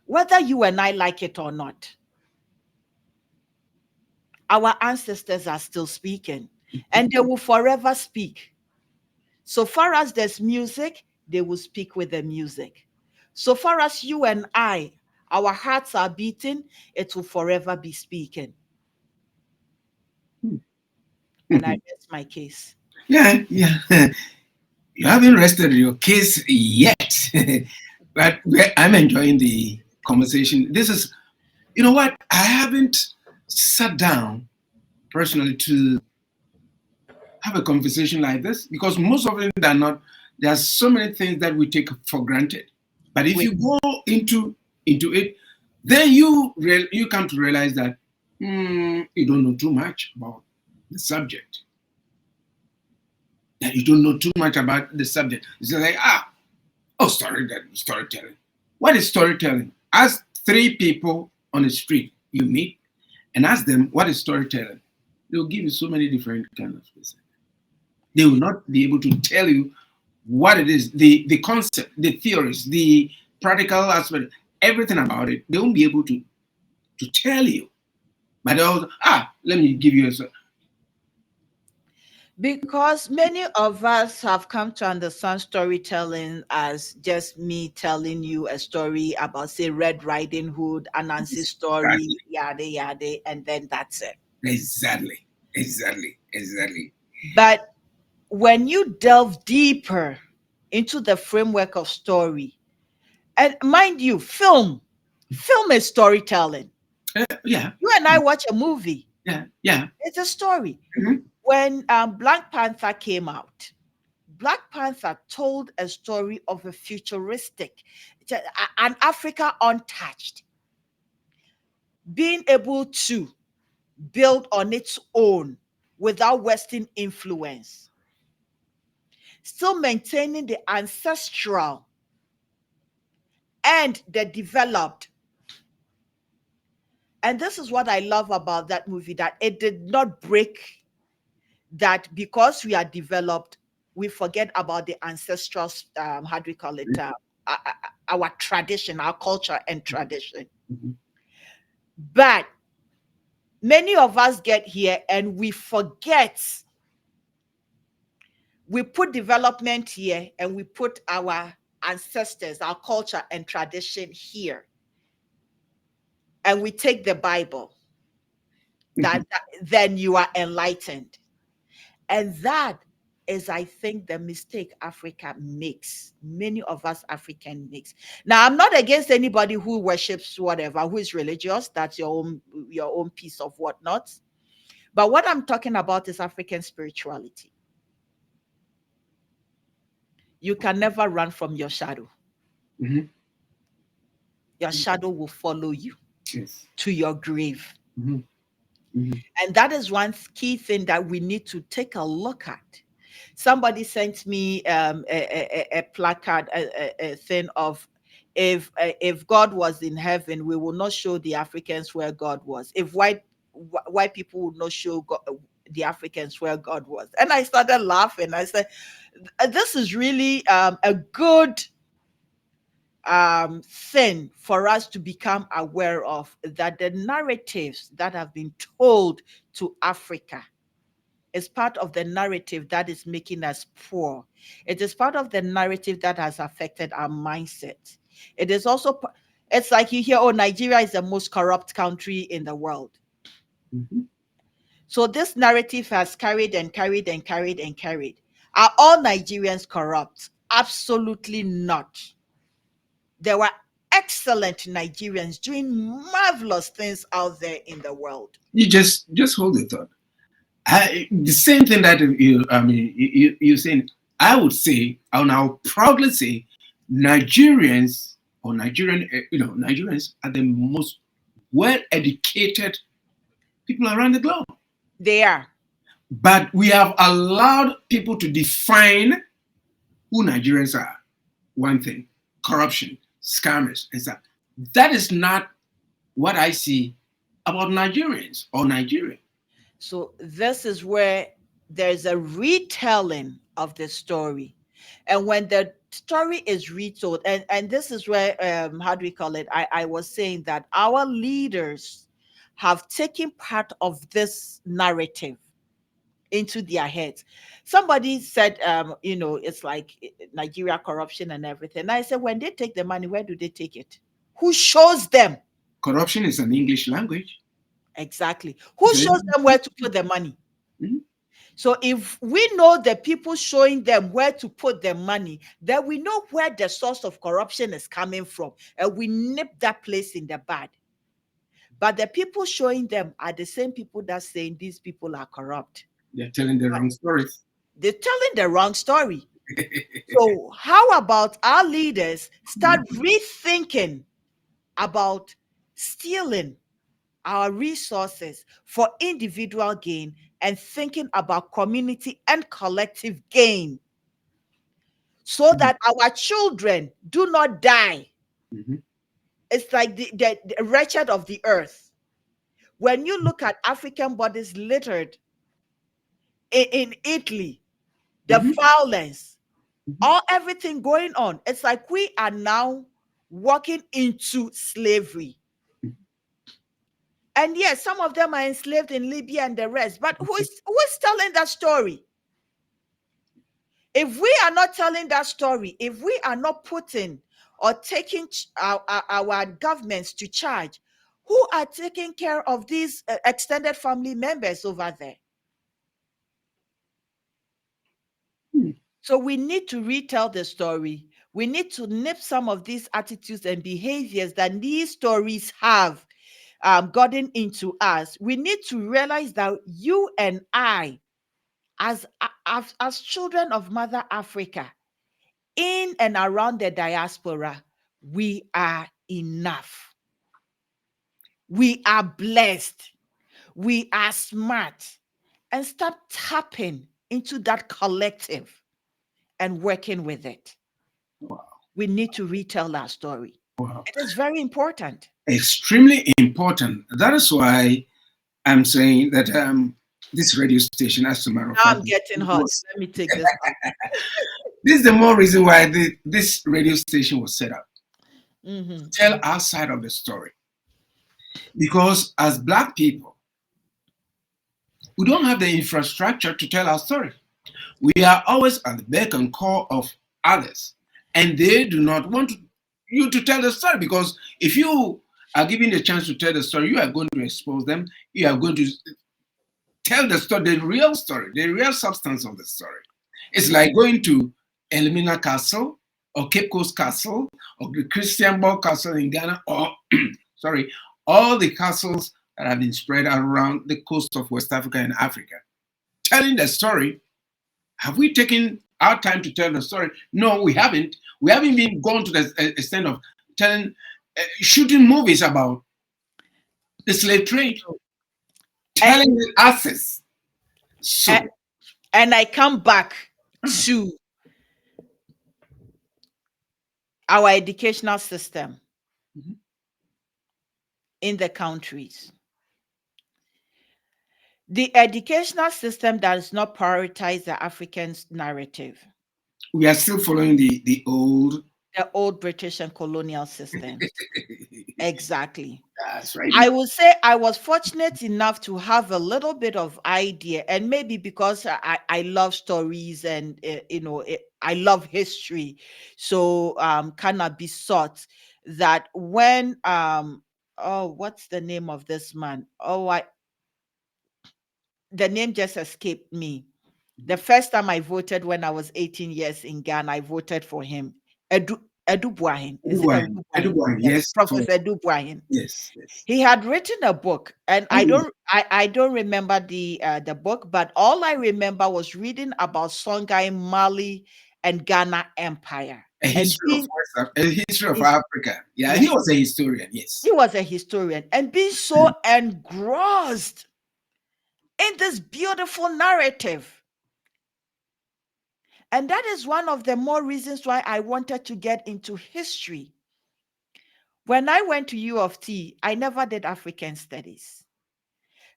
whether you and I like it or not. Our ancestors are still speaking, and they will forever speak. So far as there's music, they will speak with the music. So far as you and I, our hearts are beating, it will forever be speaking. And I rest my case. Yeah, yeah. You haven't rested your case yet, but I'm enjoying the conversation. This is, you know what? I haven't sat down personally to have a conversation like this because most of them are not. There are so many things that we take for granted. But if Wait, you go into it, then you come to realize that you don't know too much about the subject. That you don't know too much about the subject. It's like storytelling. What is storytelling? Ask three people on the street you meet and ask them what is storytelling. They'll give you so many different kind of things. They will not be able to tell you what it is, the concept, the theories, the practical aspect, everything about it. They won't be able to tell you. But they'll let me give you a because many of us have come to understand storytelling as just me telling you a story about, say, Red Riding Hood, Anansi story, yada yada, and then that's it. exactly. But when you delve deeper into the framework of story, and mind you, film is storytelling. Yeah, You and I watch a movie, yeah. it's a story. Mhm. When Black Panther came out, Black Panther told a story of a futuristic, an Africa untouched, being able to build on its own without Western influence, still maintaining the ancestral and the developed. And this is what I love about that movie, that it did not break that because we are developed, we forget about the ancestral, how do we call it, our tradition, our culture and tradition. Mhm. But many of us get here and we forget. We put development here and we put our ancestors, our culture and tradition here. And we take the Bible, that then you are enlightened. And that is, I think, the mistake Africa makes. Many of us African makes. Now, I'm not against anybody who worships whatever, who is religious. That's your own piece of whatnot. But what I'm talking about is African spirituality. You can never run from your shadow. Mhm. Your shadow will follow you Yes. to your grave. Mhm. Mhm. And that is one key thing that we need to take a look at. Somebody sent me a placard, a thing of, if God was in heaven, we will not show the Africans where God was. If white people would not show God, the Africans where God was. And I started laughing. I said, this is really a good thing for us to become aware of, that the narratives that have been told to Africa is part of the narrative that is making us poor. It is part of the narrative that has affected our mindset. It is also, it's like you hear, oh, Nigeria is the most corrupt country in the world. Mhm. So this narrative has carried and carried and carried and carried. Are all Nigerians corrupt? Absolutely not. There were excellent Nigerians doing marvelous things out there in the world. You just hold the thought. The same thing that you're saying. I would say, and I'll proudly say, Nigerians or Nigerians are the most well-educated people around the globe. They are. But we have allowed people to define who Nigerians are. One thing, corruption. scammers. That is not what I see about Nigerians or Nigeria. So this is where there's a retelling of the story. And when the story is retold, and this is where how do we call it? I was saying that our leaders have taken part of this narrative into their heads. Somebody said, it's like Nigeria corruption and everything. I said, when they take the money, where do they take it? Who shows them? Corruption is an English language. Exactly. Who shows them where to put the money? Mm-hmm. So if we know the people showing them where to put their money, then we know where the source of corruption is coming from, and we nip that place in the bud. But the people showing them are the same people that saying these people are corrupt. They're telling the wrong stories. They're telling the wrong story. So how about our leaders start rethinking about stealing our resources for individual gain and thinking about community and collective gain, so that our children do not die? Mm-hmm. It's like the wretched of the earth. When you look at African bodies littered in Italy, the violence, everything going on, it's like we are now walking into slavery. And yes, some of them are enslaved in Libya and the rest. But who is telling that story? If we are not telling that story, if we are not putting or taking our governments to charge, who are taking care of these extended family members over there? So we need to retell the story. We need to nip some of these attitudes and behaviors that these stories have gotten into us. We need to realize that you and I, as children of Mother Africa, in and around the diaspora, we are enough. We are blessed. We are smart. And start tapping into that collective and working with it. Wow. We need to retell our story. Wow. It is very important. Extremely important. That is why I'm saying that this radio station, as a matter of fact, I'm getting hot. Let me take this out. This is the more reason why this radio station was set up. Mm-hmm. Tell our side of the story. Because as Black people, we don't have the infrastructure to tell our story. We are always at the beck and call of others, and they do not want you to tell the story, because if you are given the chance to tell the story, you are going to expose them. You are going to tell the story, the real substance of the story. It's like going to Elmina Castle or Cape Coast Castle or the Christian Ball Castle in Ghana, or all the castles that have been spread around the coast of West Africa and Africa. Telling the story, have we taken our time to tell the story? No, we haven't. We haven't even gone to the extent of shooting movies about the slave trade, telling the access. So, and I come back to our educational system in the countries. The educational system does not prioritize the African narrative. We are still following the old British and colonial system. Exactly. That's right. I will say I was fortunate enough to have a little bit of idea, and maybe because I love stories and I love history, so cannot be sought that when what's the name of this man? The name just escaped me. The first time I voted when I was 18 years in Ghana, I voted for him. Edu Buahin. Is it Edu Buahin? Yes. Professor Edu Buahin. Yes. He had written a book, and I don't remember the book, but all I remember was reading about Songhai, Mali, and Ghana Empire. A history of Africa. Yeah, he was a historian. Yes. He was a historian, and being so engrossed in this beautiful narrative. And that is one of the more reasons why I wanted to get into history, When I went to U of T, I never did African studies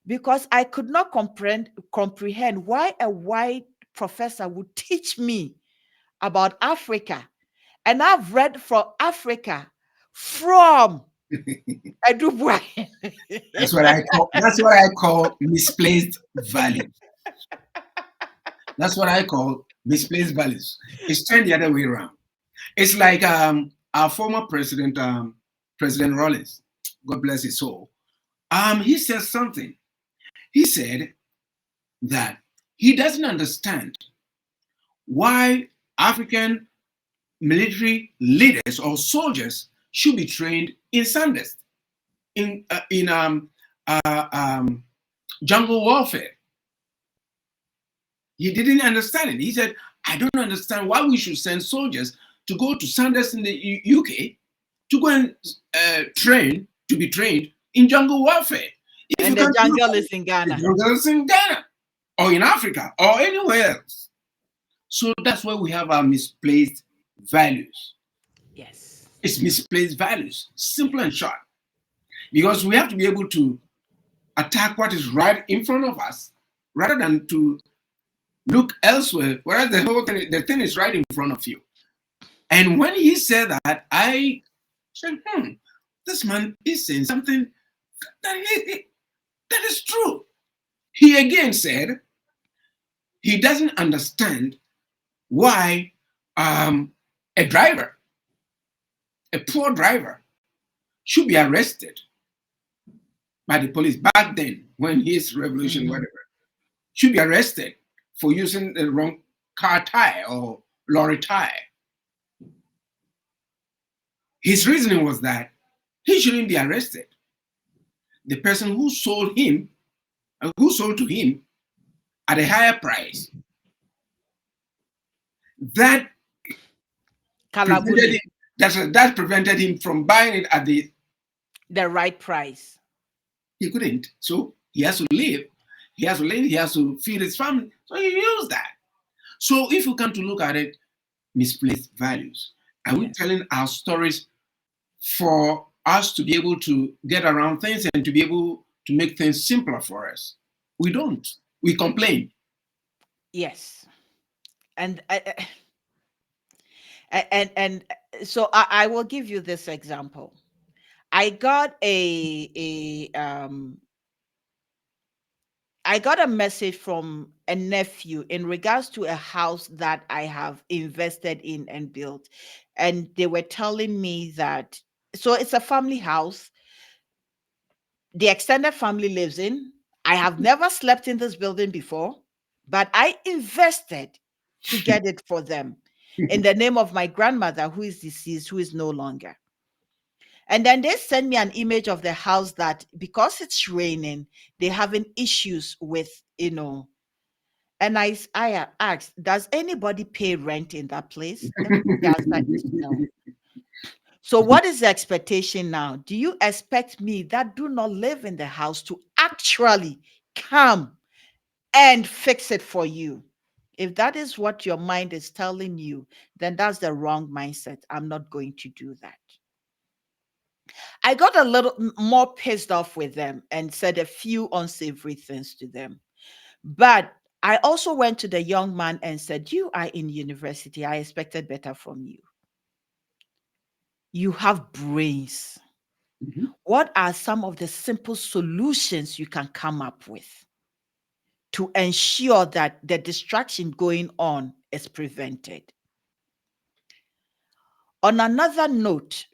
because I could not comprehend why a white professor would teach me about Africa. And I've read from Africa from Edubwa. That's what I call misplaced values. That's what I call misplaced values. It's turned the other way around. It's like our former president, President Rollins, God bless his soul. He said something. He said that he doesn't understand why African military leaders or soldiers should be trained in Sanders, in jungle warfare. He didn't understand it. He said, I don't understand why we should send soldiers to go to Sanders in the UK to go and to be trained in jungle warfare. If and the jungle is in Ghana. The jungle is in Ghana or in Africa or anywhere else. So that's why we have our misplaced values. Yes. It's misplaced values, simple and short. Because we have to be able to attack what is right in front of us rather than to look elsewhere, whereas the thing is right in front of you. And when he said that, I said, this man is saying something that is true. He again said he doesn't understand why a driver, a poor driver, should be arrested by the police back then when his revolution, whatever, should be arrested for using the wrong car tire or lorry tire. His reasoning was that he shouldn't be arrested. The person who sold to him at a higher price, that prevented him from buying it at the right price. He couldn't. So he has to live. He has to feed his family. So he used that. So if you come to look at it, misplaced values. Are we telling our stories for us to be able to get around things and to be able to make things simpler for us? We don't. We complain. Yes. And so I will give you this example. I got a message from a nephew in regards to a house that I have invested in and built. And they were telling me that, so it's a family house. The extended family lives in. I have never slept in this building before, but I invested to get it for them in the name of my grandmother, who is deceased, who is no longer. And then they send me an image of the house that, because it's raining, they're having issues with, And I asked, does anybody pay rent in that place? The answer is no. So what is the expectation now? Do you expect me that do not live in the house to actually come and fix it for you? If that is what your mind is telling you, then that's the wrong mindset. I'm not going to do that. I got a little more pissed off with them and said a few unsavory things to them. But I also went to the young man and said, you are in university. I expected better from you. You have brains. What are some of the simple solutions you can come up with to ensure that the distraction going on is prevented? On another note,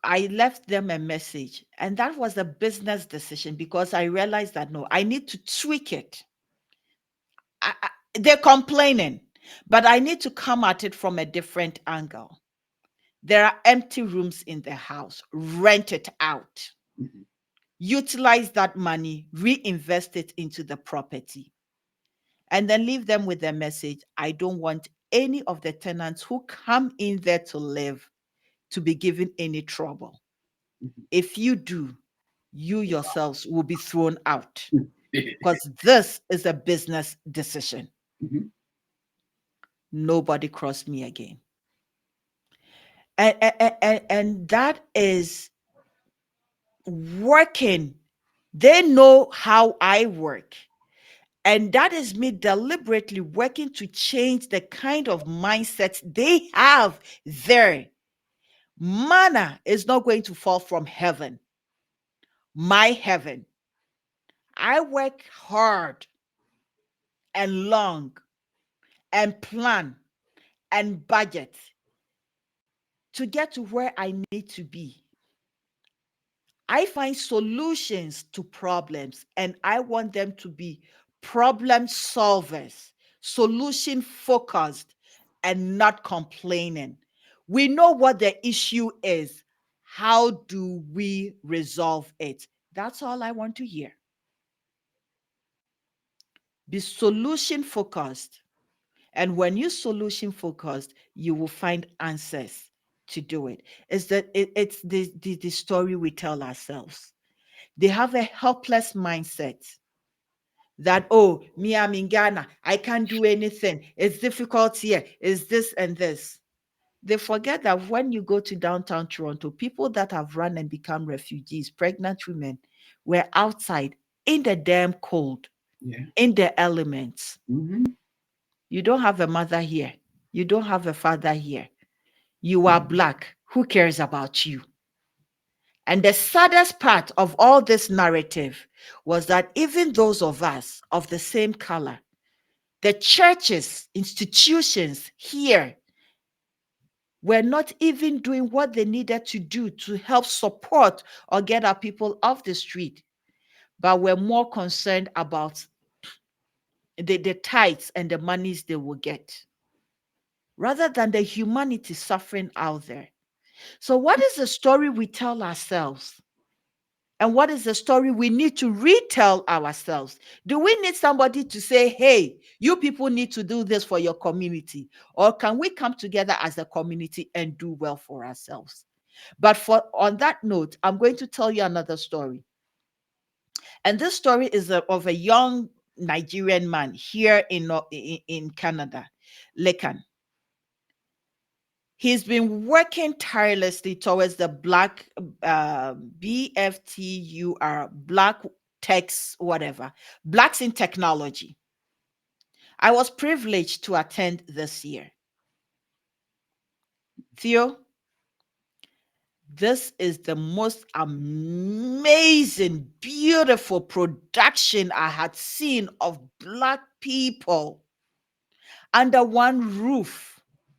I left them a message, and that was a business decision because I realized that, no, I need to tweak it. They're complaining, but I need to come at it from a different angle. There are empty rooms in the house. Rent it out. Utilize that money, reinvest it into the property, and then leave them with the message, I don't want any of the tenants who come in there to live to be given any trouble. If you do, you yourselves will be thrown out because this is a business decision. Nobody crossed me again. And that is working. They know how I work. And that is me deliberately working to change the kind of mindset they have there. Manna is not going to fall from heaven, my heaven. I work hard and long and plan and budget to get to where I need to be. I find solutions to problems and I want them to be problem solvers, solution focused, and not complaining. We know what the issue is. How do we resolve it? That's all I want to hear. Be solution focused. And when you solution focused, you will find answers to do it. It's the story we tell ourselves. They have a helpless mindset that, oh, me, I'm in Ghana. I can't do anything. It's difficult here. It's this and this. They forget that when you go to downtown Toronto, people that have run and become refugees, pregnant women, were outside in the damn cold, in the elements. Mm-hmm. You don't have a mother here. You don't have a father here. You are Black. Who cares about you? And the saddest part of all this narrative was that even those of us of the same color, the churches, institutions here were not even doing what they needed to do to help support or get our people off the street, but were more concerned about the tithes and the monies they will get, rather than the humanity suffering out there. So, what is the story we tell ourselves? And what is the story we need to retell ourselves? Do we need somebody to say, hey, you people need to do this for your community? Or can we come together as a community and do well for ourselves? But on that note, I'm going to tell you another story. And this story is of a young Nigerian man here in Canada, Lekan. He's been working tirelessly towards the Black BFTUR, Black Techs, whatever, Blacks in Technology. I was privileged to attend this year. Theo, this is the most amazing, beautiful production I had seen of Black people under one roof,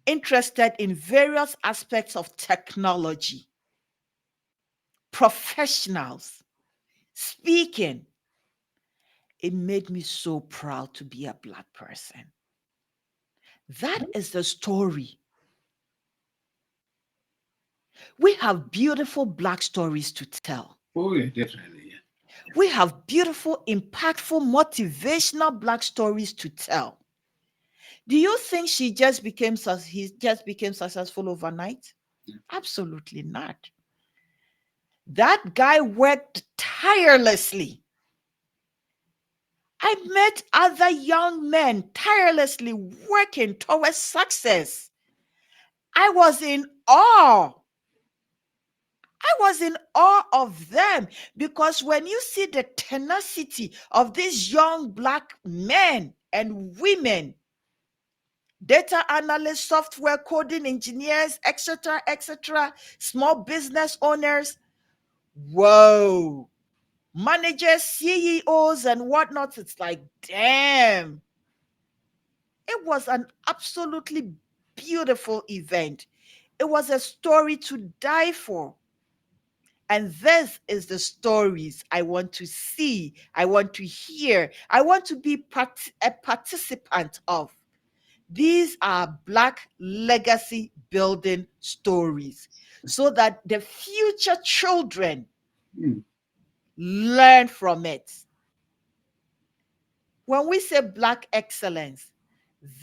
interested in various aspects of technology, professionals, speaking. It made me so proud to be a Black person. That is the story. We have beautiful Black stories to tell. Oh, yeah, definitely. Yeah. We have beautiful, impactful, motivational Black stories to tell. Do you think he just became successful overnight? Absolutely not. That guy worked tirelessly. I met other young men tirelessly working towards success. I was in awe. I was in awe of them, because when you see the tenacity of these young Black men and women, data analysts, software coding engineers, etc., small business owners, whoa, managers, CEOs, and whatnot, it's like, damn. It was an absolutely beautiful event. It was a story to die for. And this is the stories I want to see, I want to hear, I want to be a participant of. These are Black legacy building stories, so that the future children learn from it. When we say Black excellence,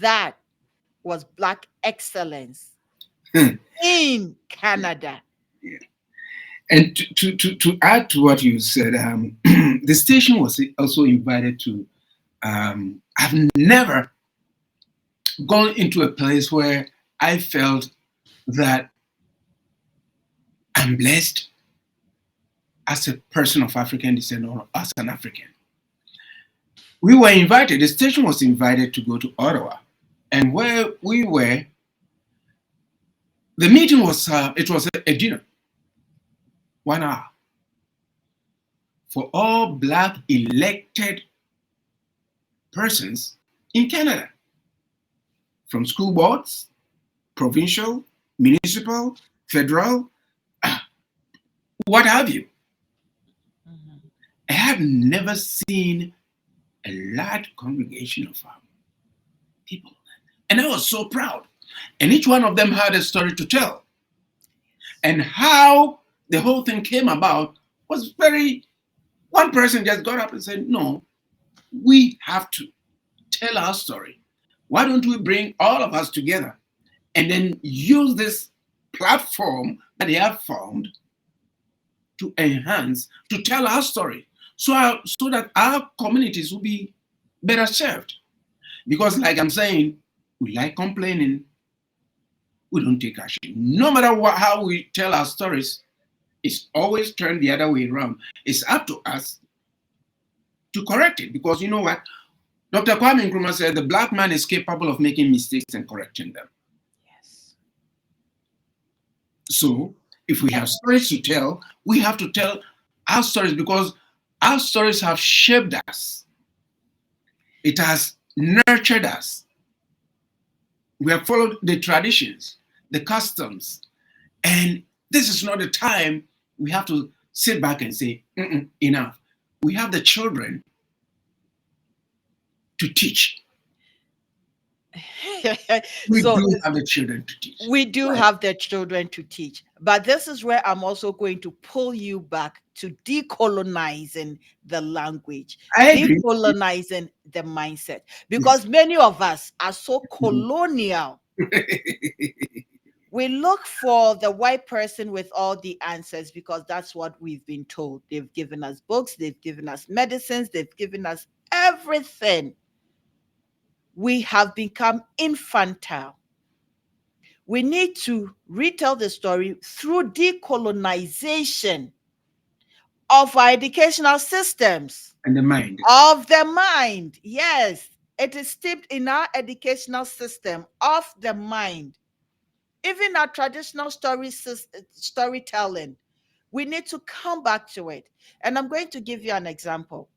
that was Black excellence in Canada. Yeah. And to add to what you said, the station was also invited to. I've never gone into a place where I felt that I'm blessed as a person of African descent or as an African. We were invited, the station was invited to go to Ottawa. And where we were, the meeting was, it was a dinner, 1 hour, for all Black elected persons in Canada, from school boards, provincial, municipal, federal, what have you. I have never seen a large congregation of people. And I was so proud. And each one of them had a story to tell. And how the whole thing came about was one person just got up and said, no, we have to tell our story. Why don't we bring all of us together and then use this platform that they have found to enhance, to tell our story, so that our communities will be better served. Because like I'm saying, we like complaining, we don't take action. No matter how we tell our stories, it's always turned the other way around. It's up to us to correct it, because you know what? Dr. Kwame Nkrumah said the Black man is capable of making mistakes and correcting them. Yes. So if we have stories to tell, we have to tell our stories, because our stories have shaped us. It has nurtured us. We have followed the traditions, the customs, and this is not the time we have to sit back and say, enough. We have the children to teach. We do have the children to teach. We do have the children to teach. But this is where I'm also going to pull you back to decolonizing the language, decolonizing the mindset. Because many of us are so colonial. We look for the white person with all the answers because that's what we've been told. They've given us books, they've given us medicines, they've given us everything. We have become infantile. We need to retell the story through decolonization of our educational systems. And the mind. Of the mind, yes. It is steeped in our educational system of the mind. Even our traditional storytelling, we need to come back to it. And I'm going to give you an example.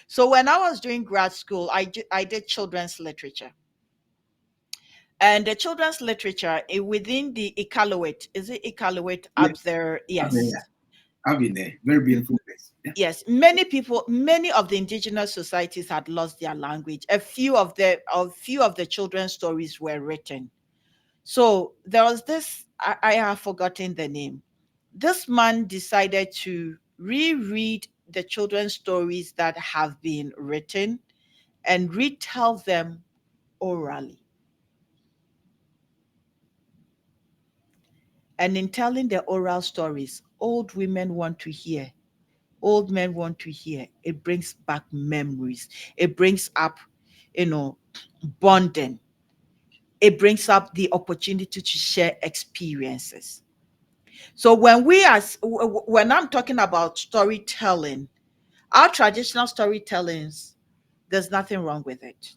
So when I was doing grad school, I did children's literature. And the children's literature within the Iqaluit, is it Iqaluit up there? Yes. I've been there. Very beautiful place. Yeah. Yes. Many of the indigenous societies had lost their language. A few of the children's stories were written. So there was this, I have forgotten the name. This man decided to reread the children's stories that have been written and retell them orally. And in telling the oral stories, old women want to hear, old men want to hear. It brings back memories. It brings up, bonding. It brings up the opportunity to share experiences. So when I'm talking about storytelling, our traditional storytellings, there's nothing wrong with it.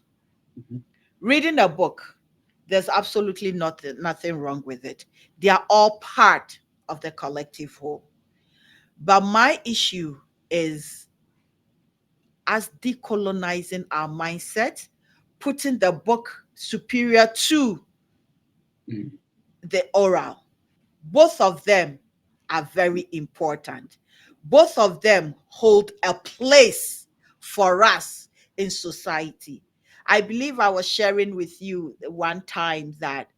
Mm-hmm. Reading a book, there's absolutely nothing wrong with it. They are all part of the collective whole. But my issue is us decolonizing our mindset, putting the book superior to the oral. Both of them are very important. Both of them hold a place for us in society. I believe I was sharing with you one time that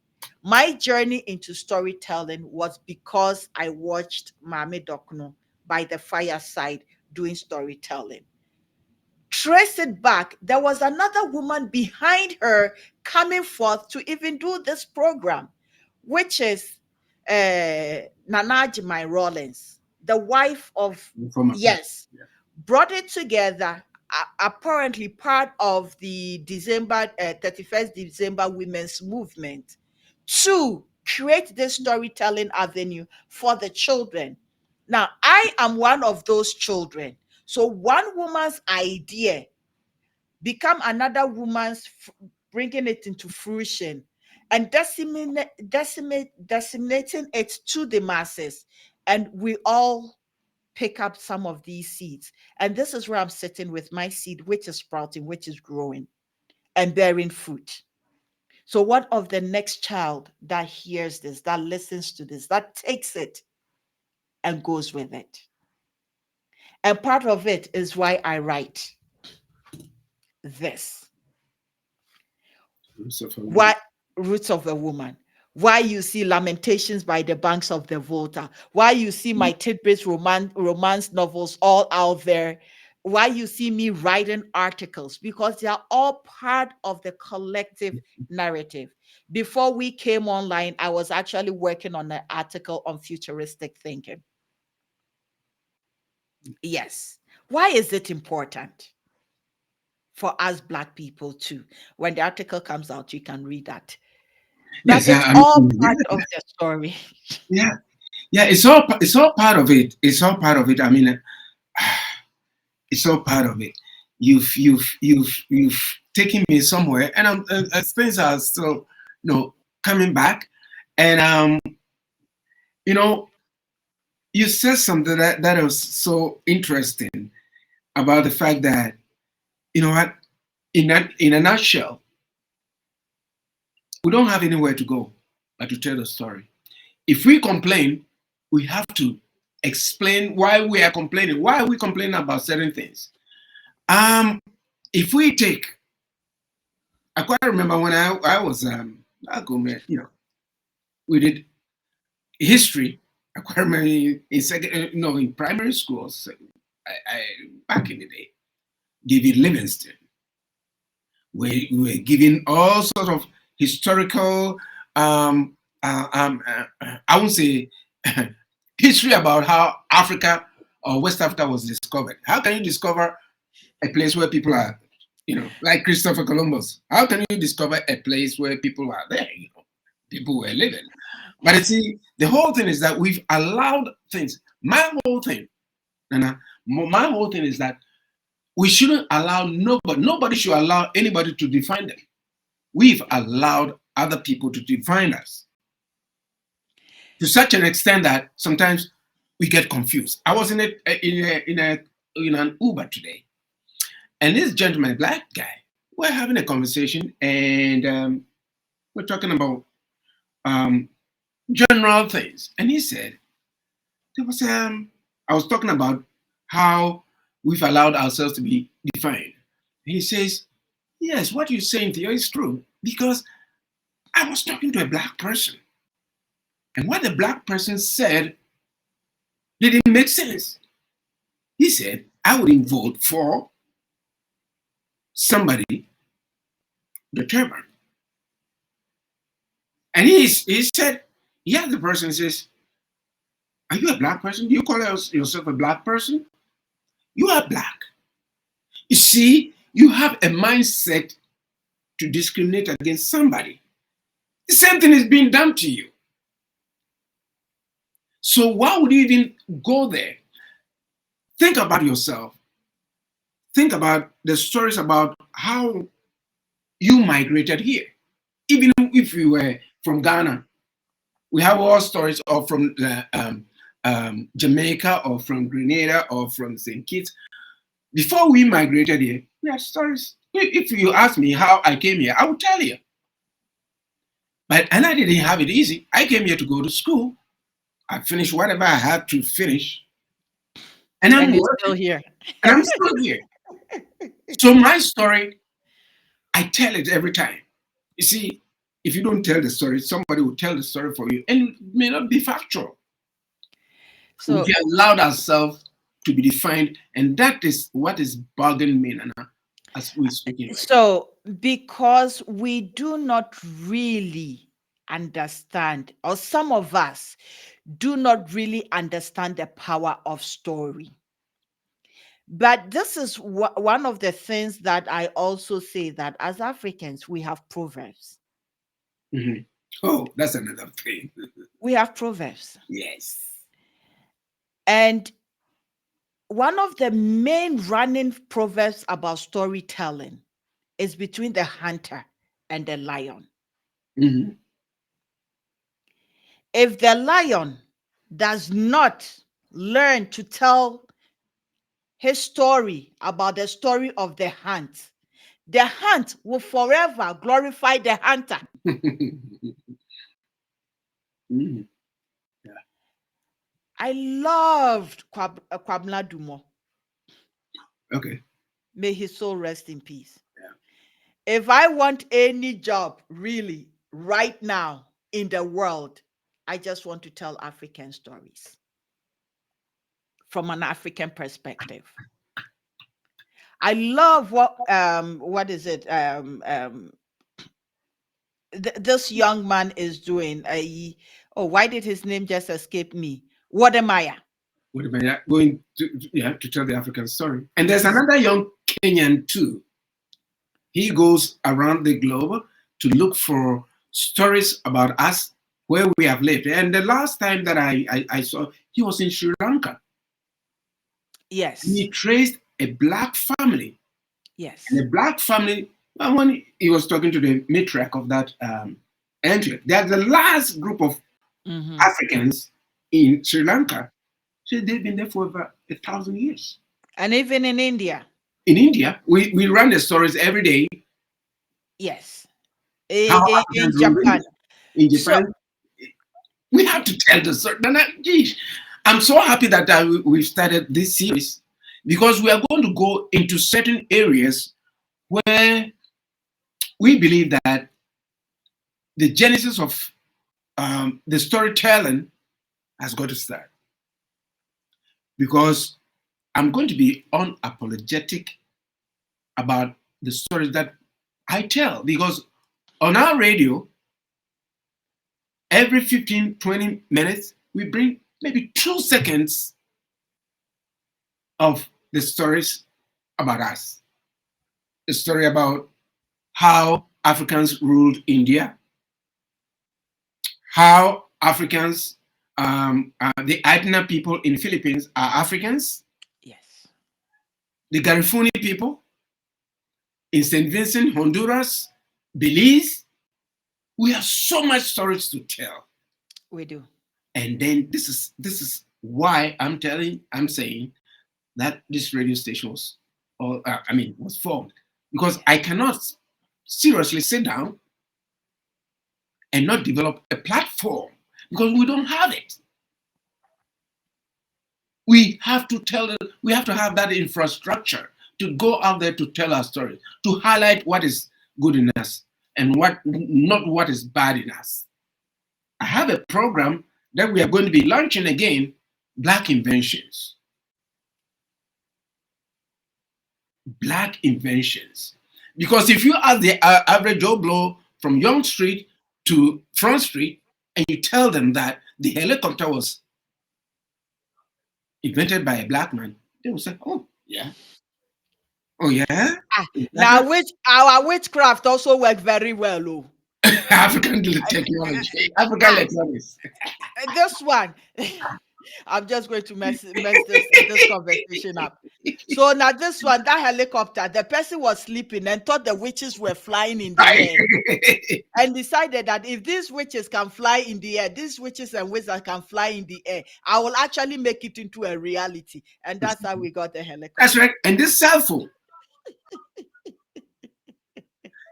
my journey into storytelling was because I watched Mame Dokno by the fireside doing storytelling. Trace it back, there was another woman behind her coming forth to even do this program, which is Nana Jemai Rollins, the wife of, yes, brought it together, apparently part of the 31st December women's movement, to create this storytelling avenue for the children. Now, I am one of those children. So one woman's idea become another woman's, bringing it into fruition and disseminating it to the masses. And we all pick up some of these seeds. And this is where I'm sitting with my seed, which is sprouting, which is growing and bearing fruit. So, what of the next child that hears this, that listens to this, that takes it and goes with it? And part of it is why I write this. Why Roots of a Woman? Why you see Lamentations by the Banks of the Volta? Why you see my tidbits romance novels all out there? Why you see me writing articles? Because they are all part of the collective narrative. Before we came online, I was actually working on an article on futuristic thinking. Yes. Why is it important for us Black people too? When the article comes out, you can read that. But Yes, it's all part of the story. yeah, yeah. It's all part of it. It's all part of it. I mean, it's all part of it. You've taken me somewhere, and things are still, coming back, and you know, you said something that was so interesting about the fact that, what, in a nutshell, we don't have anywhere to go but to tell the story. If we complain, we have to explain why we are complaining. Why are we complaining about certain things? If we take, I quite remember when I was we did history. I quite remember in primary schools. Back in the day, David Livingstone. We were given all sort of historical, I won't say history about how Africa or West Africa was discovered. How can you discover a place where people are, like Christopher Columbus? How can you discover a place where people are there? People were living. But you see, the whole thing is that we've allowed things. My whole thing is that we shouldn't allow nobody should allow anybody to define them. We've allowed other people to define us to such an extent that sometimes we get confused. I was in an Uber today, and this gentleman, a Black guy, we're having a conversation, and we're talking about general things. And he said, I was talking about how we've allowed ourselves to be defined. And he says, yes, what you're saying, Theo, is true, because I was talking to a Black person. And what the Black person said didn't make sense. He said, I wouldn't vote for somebody, the turban. And he said, yeah, the person says, are you a Black person? Do you call yourself a Black person? You are Black. You see, you have a mindset to discriminate against somebody. The same thing is being done to you. So why would you even go there? Think about yourself. Think about the stories about how you migrated here. Even if you were from Ghana, we have all stories, or from Jamaica, or from Grenada, or from St. Kitts. Before we migrated here, we had stories. If you ask me how I came here, I will tell you. And I didn't have it easy. I came here to go to school. I finished whatever I had to finish. And I'm still here. And I'm still here. So my story, I tell it every time. You see, if you don't tell the story, somebody will tell the story for you, and it may not be factual. So we allowed ourselves to be defined, and that is what is bugging me, Nana, as we're speaking. So because we do not really understand, or some of us do not really understand the power of story. But this is one of the things that I also say, that as Africans, we have proverbs. Mm-hmm. Oh, that's another thing. We have proverbs. Yes. And one of the main running proverbs about storytelling is between the hunter and the lion. Mhm. If the lion does not learn to tell his story about the story of the hunt will forever glorify the hunter. Mhm. I loved Kwabena Dumo. Okay. May his soul rest in peace. Yeah. If I want any job really right now in the world, I just want to tell African stories from an African perspective. I love what is it this young man is doing. Why did his name just escape me? Wademaya. What am I going to, yeah, to tell the African story? And there's Yes. another young Kenyan too. He goes around the globe to look for stories about us where we have lived. And the last time that I saw, he was in Sri Lanka. Yes. He traced a black family. And Yes. the black family, and when he was talking to the matriarch of that entry, they're the last group of Mm-hmm. Africans in Sri Lanka. So they've been there for over 1,000 years. And even in India. In India, we run the stories every day Yes. how In Africans ruled Japan. India. In So Japan, we have to tell the story. Geez, I'm so happy that we've started this series because we are going to go into certain areas where we believe that the genesis of the storytelling has got to start. Because I'm going to be unapologetic about the stories that I tell. Because on our radio, every 15, 20 minutes, we bring maybe 2 seconds of the stories about us. A story about how Africans ruled India, how Africans, the Aitna people in the Philippines are Africans, yes, the Garifuni people in St. Vincent, Honduras, Belize. We have so much stories to tell. we do. And then this is why I'm saying that this radio station was, or was formed, because I cannot seriously sit down and not develop a platform because we don't have it. We have to we have to have that infrastructure to go out there to tell our stories, to highlight what is good in us and what is bad in us. I have a program that we are going to be launching again, Black Inventions. Black inventions. Because if you ask the average Joe Blow from Young Street to Front Street, and you tell them that the helicopter was invented by a black man, they will say, "Oh yeah, oh yeah." Now, which our witchcraft also work very well. Oh, African technology, African ah, electronics. this one. I'm just going to mess this conversation up. So now this one, that helicopter, the person was sleeping and thought the witches were flying in the Right. air, and decided that if these witches can fly in the air, these witches and wizards can fly in the air, I will actually make it into a reality. And that's how we got the helicopter. That's right. And this cell phone.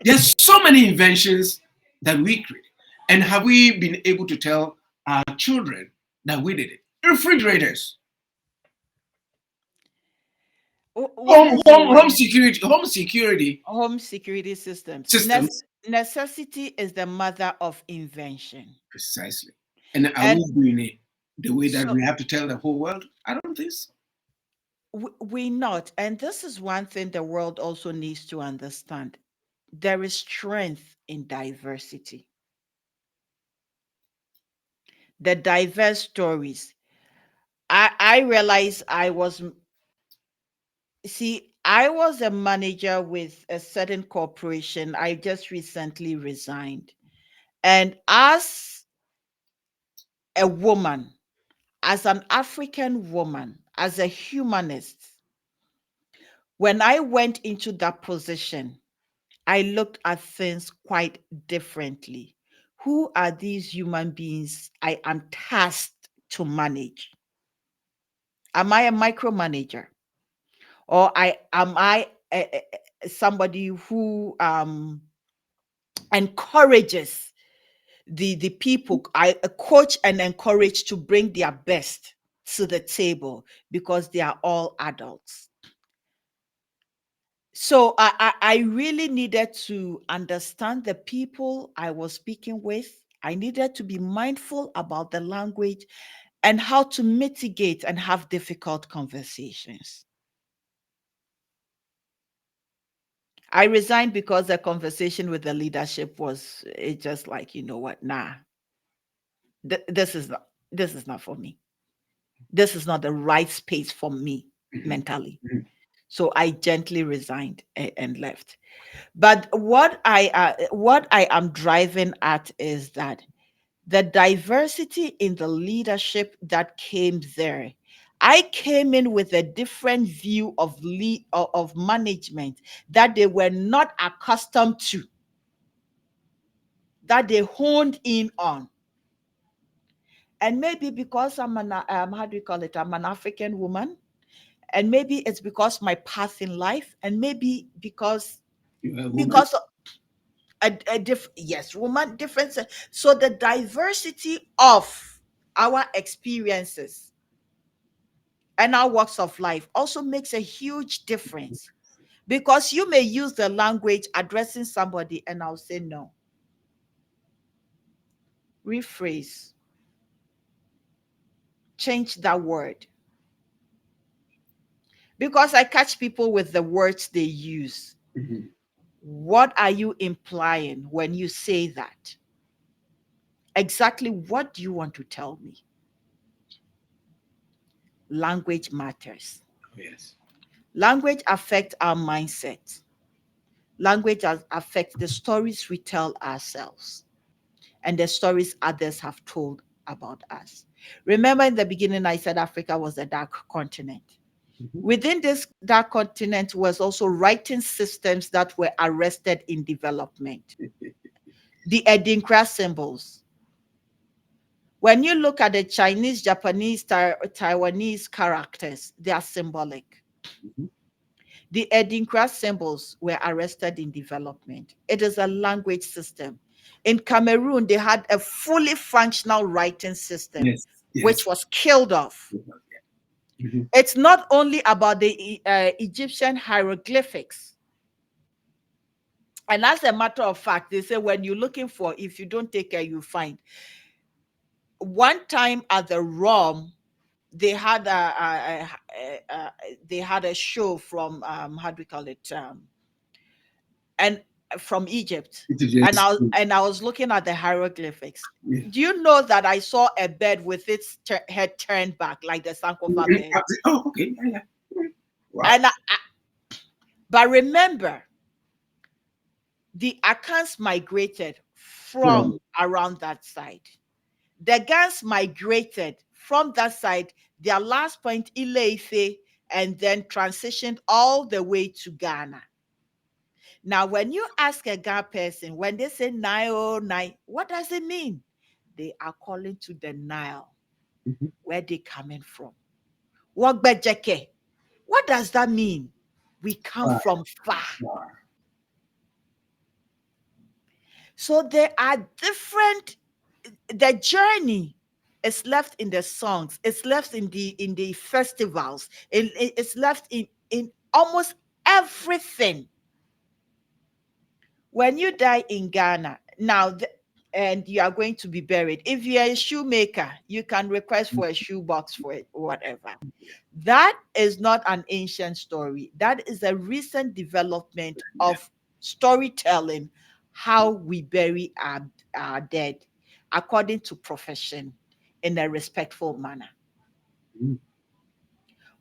There's so many inventions that we create. And have we been able to tell our children that we did it? Refrigerators. What is the word? Home security, Home security systems. systems. Necessity is the mother of invention. Precisely. And are And we doing it the way that so we have to tell the whole world? I don't think so. we not. And this is one thing the world also needs to understand. There is strength in diversity. The diverse stories. I realized I was a manager with a certain corporation. I just recently resigned. And as a woman, as an African woman, as a humanist, when I went into that position, I looked at things quite differently. Who are these human beings I am tasked to manage? Am I a micromanager? Or am I somebody who encourages the people? I coach and encourage to bring their best to the table because they are all adults. So I really needed to understand the people I was speaking with. I needed to be mindful about the language and how to mitigate and have difficult conversations. I resigned because the conversation with the leadership was it just like, you know what, nah, this is not for me. This is not the right space for me mentally. So I gently resigned and left. But what I am driving at is that the diversity in the leadership that came there. I came in with a different view of of management that they were not accustomed to, that they honed in on. And maybe because I'm an how do you call it? I'm an African woman, and maybe it's because my path in life, and maybe because because yes, woman difference. So the diversity of our experiences and our walks of life also makes a huge difference, because you may use the language addressing somebody and I'll say no, rephrase, change that word, because I catch people with the words they use. What are you implying when you say that? Exactly what do you want to tell me? Language matters. Yes. Language affects our mindset. Language affects the stories we tell ourselves and the stories others have told about us. Remember, in the beginning, I said Africa was a dark continent. Within this dark continent was also writing systems that were arrested in development. The Edinkra symbols. When you look at the Chinese, Japanese, Taiwanese characters, they are symbolic. The Edinkra symbols were arrested in development. It is a language system. In Cameroon, they had a fully functional writing system, Yes. which Yes. was killed off. Mhm. It's not only about the Egyptian hieroglyphics. And as a matter of fact, they say when you're looking for, if you don't take care, you find. One time at the ROM, they had they had a show from how do we call it, and from Egypt, It is and yes. I was looking at the hieroglyphics. Yeah. Do you know that I saw a bed with its head turned back, like the Sankofa bed? Oh, okay. Yeah, yeah. Wow. And but remember, the Akans migrated From from around that side. The Gans migrated from that side. Their last point, Ile-Ife, and then transitioned all the way to Ghana. Now, when you ask a Ghana person, when they say 909, what does it mean? They are calling to the Nile, where they coming from. Wagbejeke. What does that mean? We come far, from far. far. So there are different, the journey is left in the songs, it's left in the festivals, it's left in almost everything. When you die in Ghana, now, and you are going to be buried, if you are a shoemaker, you can request for a shoebox for it, or whatever. That is not an ancient story. That is a recent development Yeah. of storytelling, how we bury our dead according to profession in a respectful manner. Mm.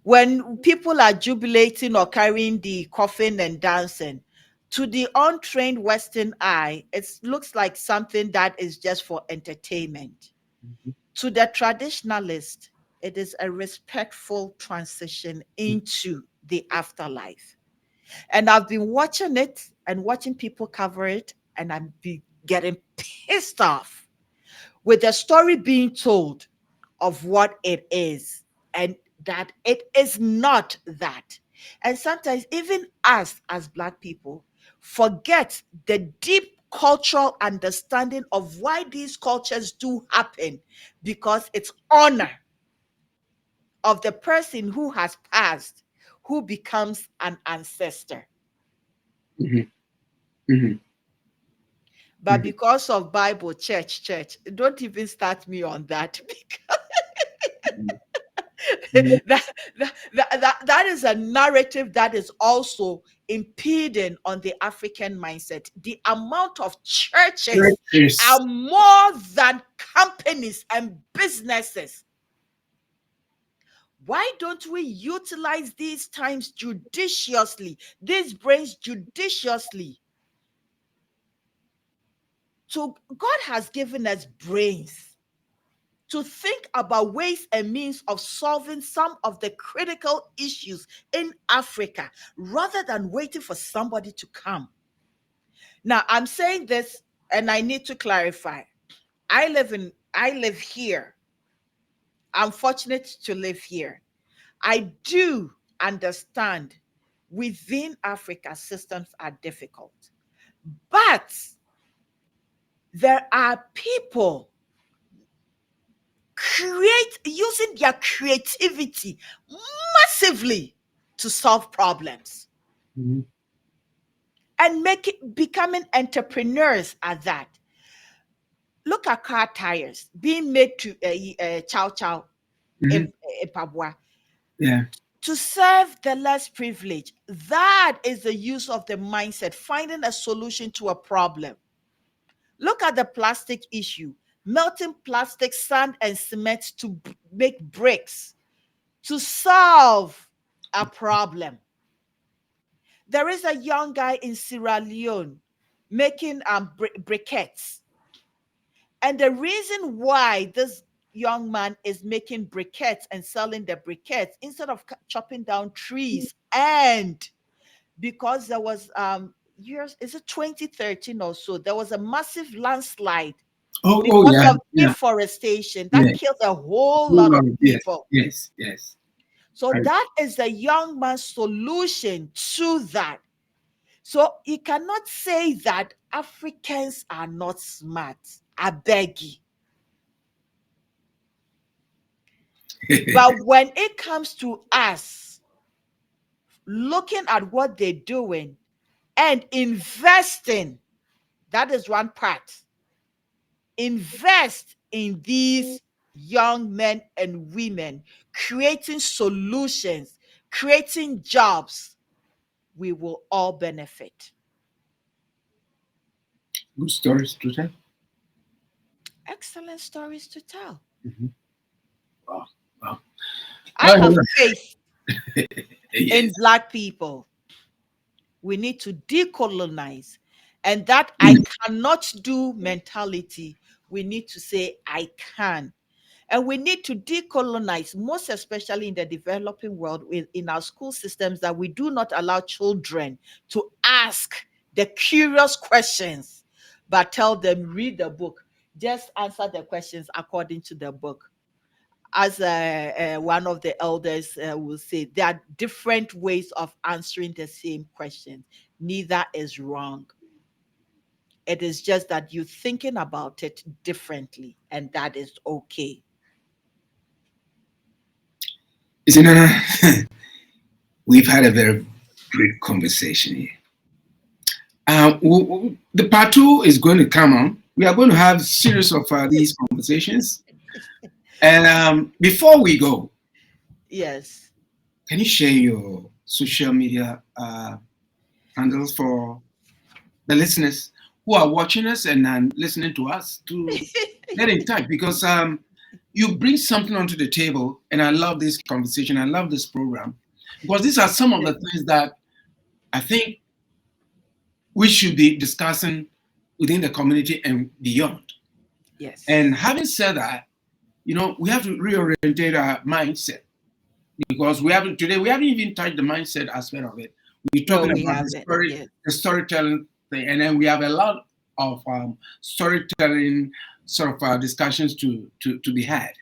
When people are jubilating or carrying the coffin and dancing, To the untrained Western eye, it looks like something that is just for entertainment. To the traditionalist, it is a respectful transition into the afterlife. And I've been watching it and watching people cover it, and I'm getting pissed off with the story being told of what it is, and that it is not that. And sometimes even us as Black people forget the deep cultural understanding of why these cultures do happen, because it's honor of the person who has passed who becomes an ancestor. Mhm. Mhm. But because of Bible, church, don't even start me on that. Mhm. Mhm. Because that is a narrative that is also impeding on the African mindset. The amount of churches Churches. are more than companies and businesses. Why don't we utilize these times judiciously, these brains judiciously? So God has given us brains to think about ways and means of solving some of the critical issues in Africa rather than waiting for somebody to come. Now, I'm saying this and I need to clarify. I live here. I'm fortunate to live here. I do understand within Africa systems are difficult. But there are people using their creativity massively to solve problems Mhm. and becoming entrepreneurs at that. Look at car tires being made to chow chow Mhm. in Pabua Yeah. to serve the less privileged. That is the use of the mindset, finding a solution to a problem. Look at the plastic issue, melting plastic, sand, and cement to make bricks to solve a problem. There is a young guy in Sierra Leone making briquettes. And the reason why this young man is making briquettes and selling the briquettes instead of chopping down trees, and because there was years, is it 2013 or so, there was a massive landslide Oh, because yeah. of Yeah. deforestation that Yeah. killed a whole lot of Oh, yes. people. Yes. Yes. So I, that is the young man's solution to that. So you cannot say that Africans are not smart. I beg you. But when it comes to us looking at what they're doing and investing, that is one part. Invest in these young men and women, creating solutions, creating jobs. We will all benefit. Good stories to tell. Excellent stories to tell. Mhm. Wow. Wow. I Oh, have faith in yes. Black people. We need to decolonize. And that I cannot do mentality, we need to say, I can. And we need to decolonize, most especially in the developing world, in our school systems, that we do not allow children to ask the curious questions, but tell them, read the book. Just answer the questions according to the book. As one of the elders will say, there are different ways of answering the same question. Neither is wrong. It is just that you're thinking about it differently, and that is okay. Isn't it? We've had a very great conversation here. The part two is going to come on. We are going to have a series of these conversations. And before we go, Yes. can you share your social media handles for the listeners who are watching us and listening to us to get in touch? Because you bring something onto the table, and I love this conversation. I love this program because these are some of the things that I think we should be discussing within the community and beyond. Yes. And having said that, we have to reorientate our mindset, because we haven't even touched the mindset aspect of it. We're No, talking we about haven't. Yes. the storytelling thing, and then we have a lot of storytelling sort of discussions to be had.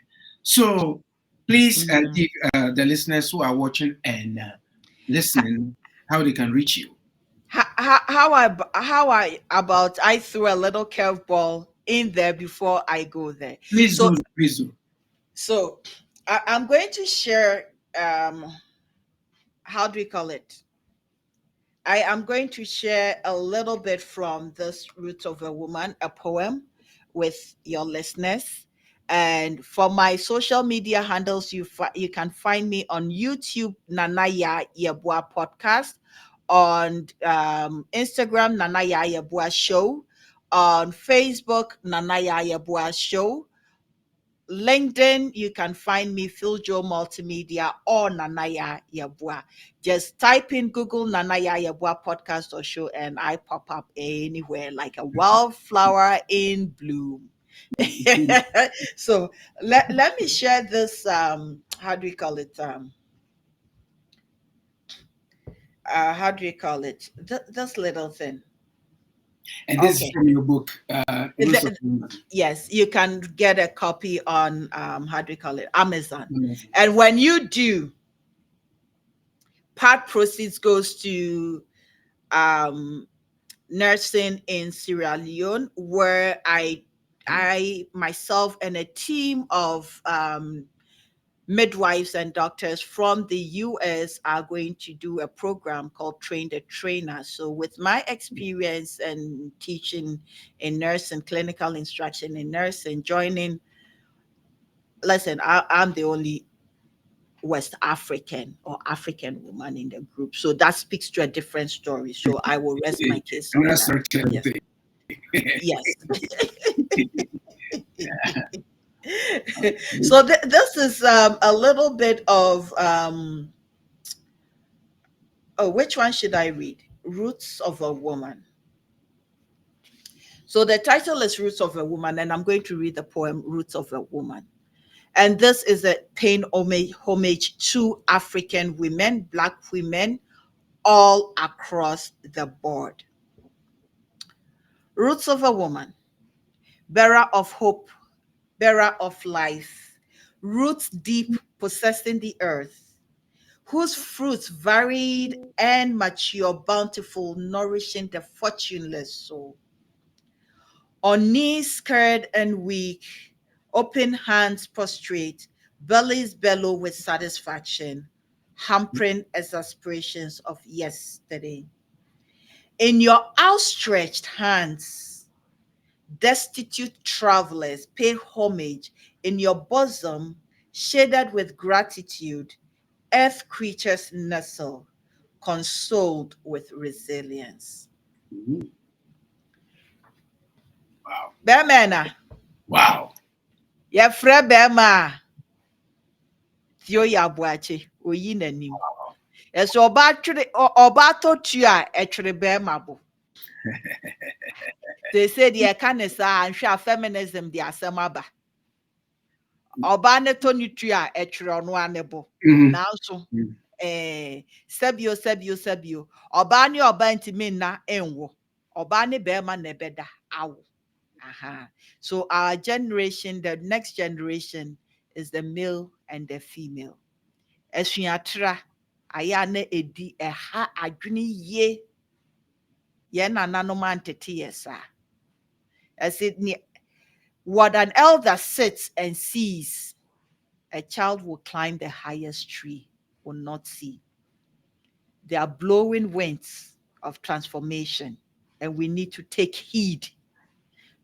So please give the listeners who are watching and listening how they can reach you. How I about I threw a little curveball in there before I go there. Please So do, please do. so I'm going to share how do we call it? I am going to share a little bit from this Roots of a Woman, a poem, with your listeners. And for my social media handles, you can find me on YouTube, Nanaya Yebua Podcast, on Instagram, Nanaya Yebua Show, on Facebook, Nanaya Yebua Show, LinkedIn, you can find me Philjo Multimedia or Nanaya Yabua. Just type in Google Nanaya Yabua podcast or show, and I pop up anywhere like a wildflower in bloom. So let me share this how do we call it? How do we call it? This little thing. And this is Okay. from your book, Roots of The- Women. yes, you can get a copy on how do we call it? Amazon. Amazing. And when you do, part proceeds goes to um, nursing in Sierra Leone, where I myself and a team of midwives and doctors from the US are going to do a program called Train the Trainer. So, with my experience and teaching in nursing, clinical instruction in nursing, joining, listen, I'm the only West African or African woman in the group. So that speaks to a different story. So I will rest my case I'm on not that. storytelling Yes. thing. Yes. So this is a little bit of oh, which one should I read? Roots of a Woman. So the title is Roots of a Woman, and I'm going to read the poem Roots of a Woman. And this is a paying homage to African women, Black women, all across the board. Roots of a Woman, bearer of hope, bearer of life, roots deep, possessing the earth, whose fruits varied and mature, bountiful, nourishing the fortuneless soul. On knees scared and weak, open hands prostrate, bellies bellow with satisfaction, hampering exasperations of yesterday. In your outstretched hands, destitute travelers pay homage. In your bosom, shaded with gratitude, earth creatures nestle, consoled with resilience. Mhm. Wow. Bemena, Wow. yɛfrɛ bɛrima a Theo yɛ aboakye, oyi n'anim. Ɛsɛ ɔbaa tɔ tu a ɛtwere bɛrima bo. Seesei deɛ ɛka ne saa nhwɛ a feminism de asɛm aba. Ɔbaa ne tɔ ne tu a ɛtwere ɔno a ne bo. Mhm. Nanso, Mhm. sɛbio. Ɔbaa ne ɔbaa ntumi nna nwo. Ɔbaa ne bɛrima na ɛbɛda awo. Aha. So our generation, the next generation, is the male and the female. Esuatra, ayɛ a na ɛdi ɛha adwene yie. Yɛn nananom antete yɛ saa. Ɛsɛ what an elder sits and sees, a child will climb the highest tree, will not see. They are blowing winds of transformation, and we need to take heed.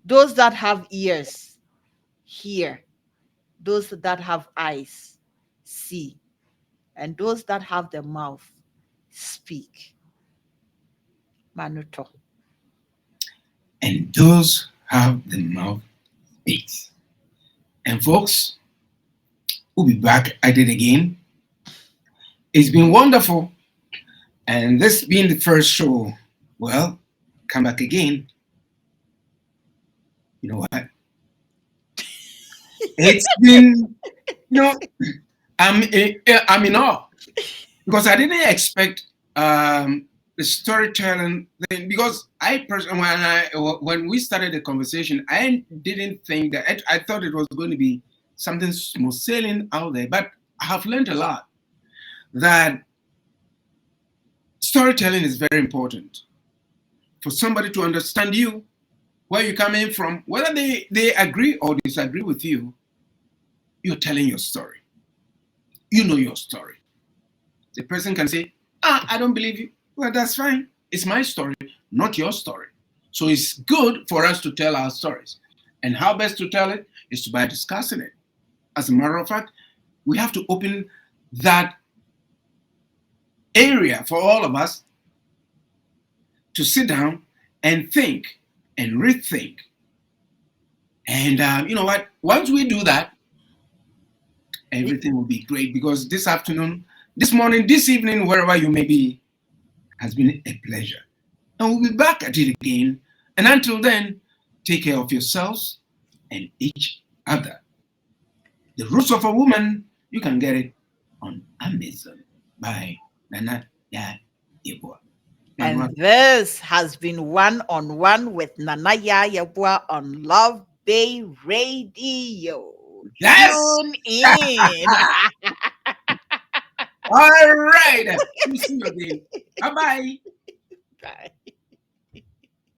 Those that have ears, hear. Those that have eyes, see. And those that have the mouth, speak. Manuto. And those have the mouth speaks. And folks, we'll be back at it again. It's been wonderful. And this being the first show, well, come back again, you know what? It's been, I'm in awe because I didn't expect the storytelling thing. Because I personally, when we started the conversation, I didn't think that I thought it was going to be something smooth sailing out there. But I have learned a lot that storytelling is very important for somebody to understand you, where you're coming from, whether they agree or disagree with you. You're telling your story. You know your story. The person can say, I don't believe you. Well, that's fine. It's my story, not your story. So it's good for us to tell our stories. And how best to tell it is by discussing it. As a matter of fact, we have to open that area for all of us to sit down and think and rethink. And you know what? Once we do that, everything will be great, because this afternoon, this morning, this evening, wherever you may be, has been a pleasure. And we'll be back at it again. And until then, take care of yourselves and each other. The Roots of a Woman, you can get it on Amazon by Nana Yeboah. And this has been One on One with Nana Yeboah on Love Bay Radio. Yes! Tune in. All right. We'll see you again. Bye-bye. Bye.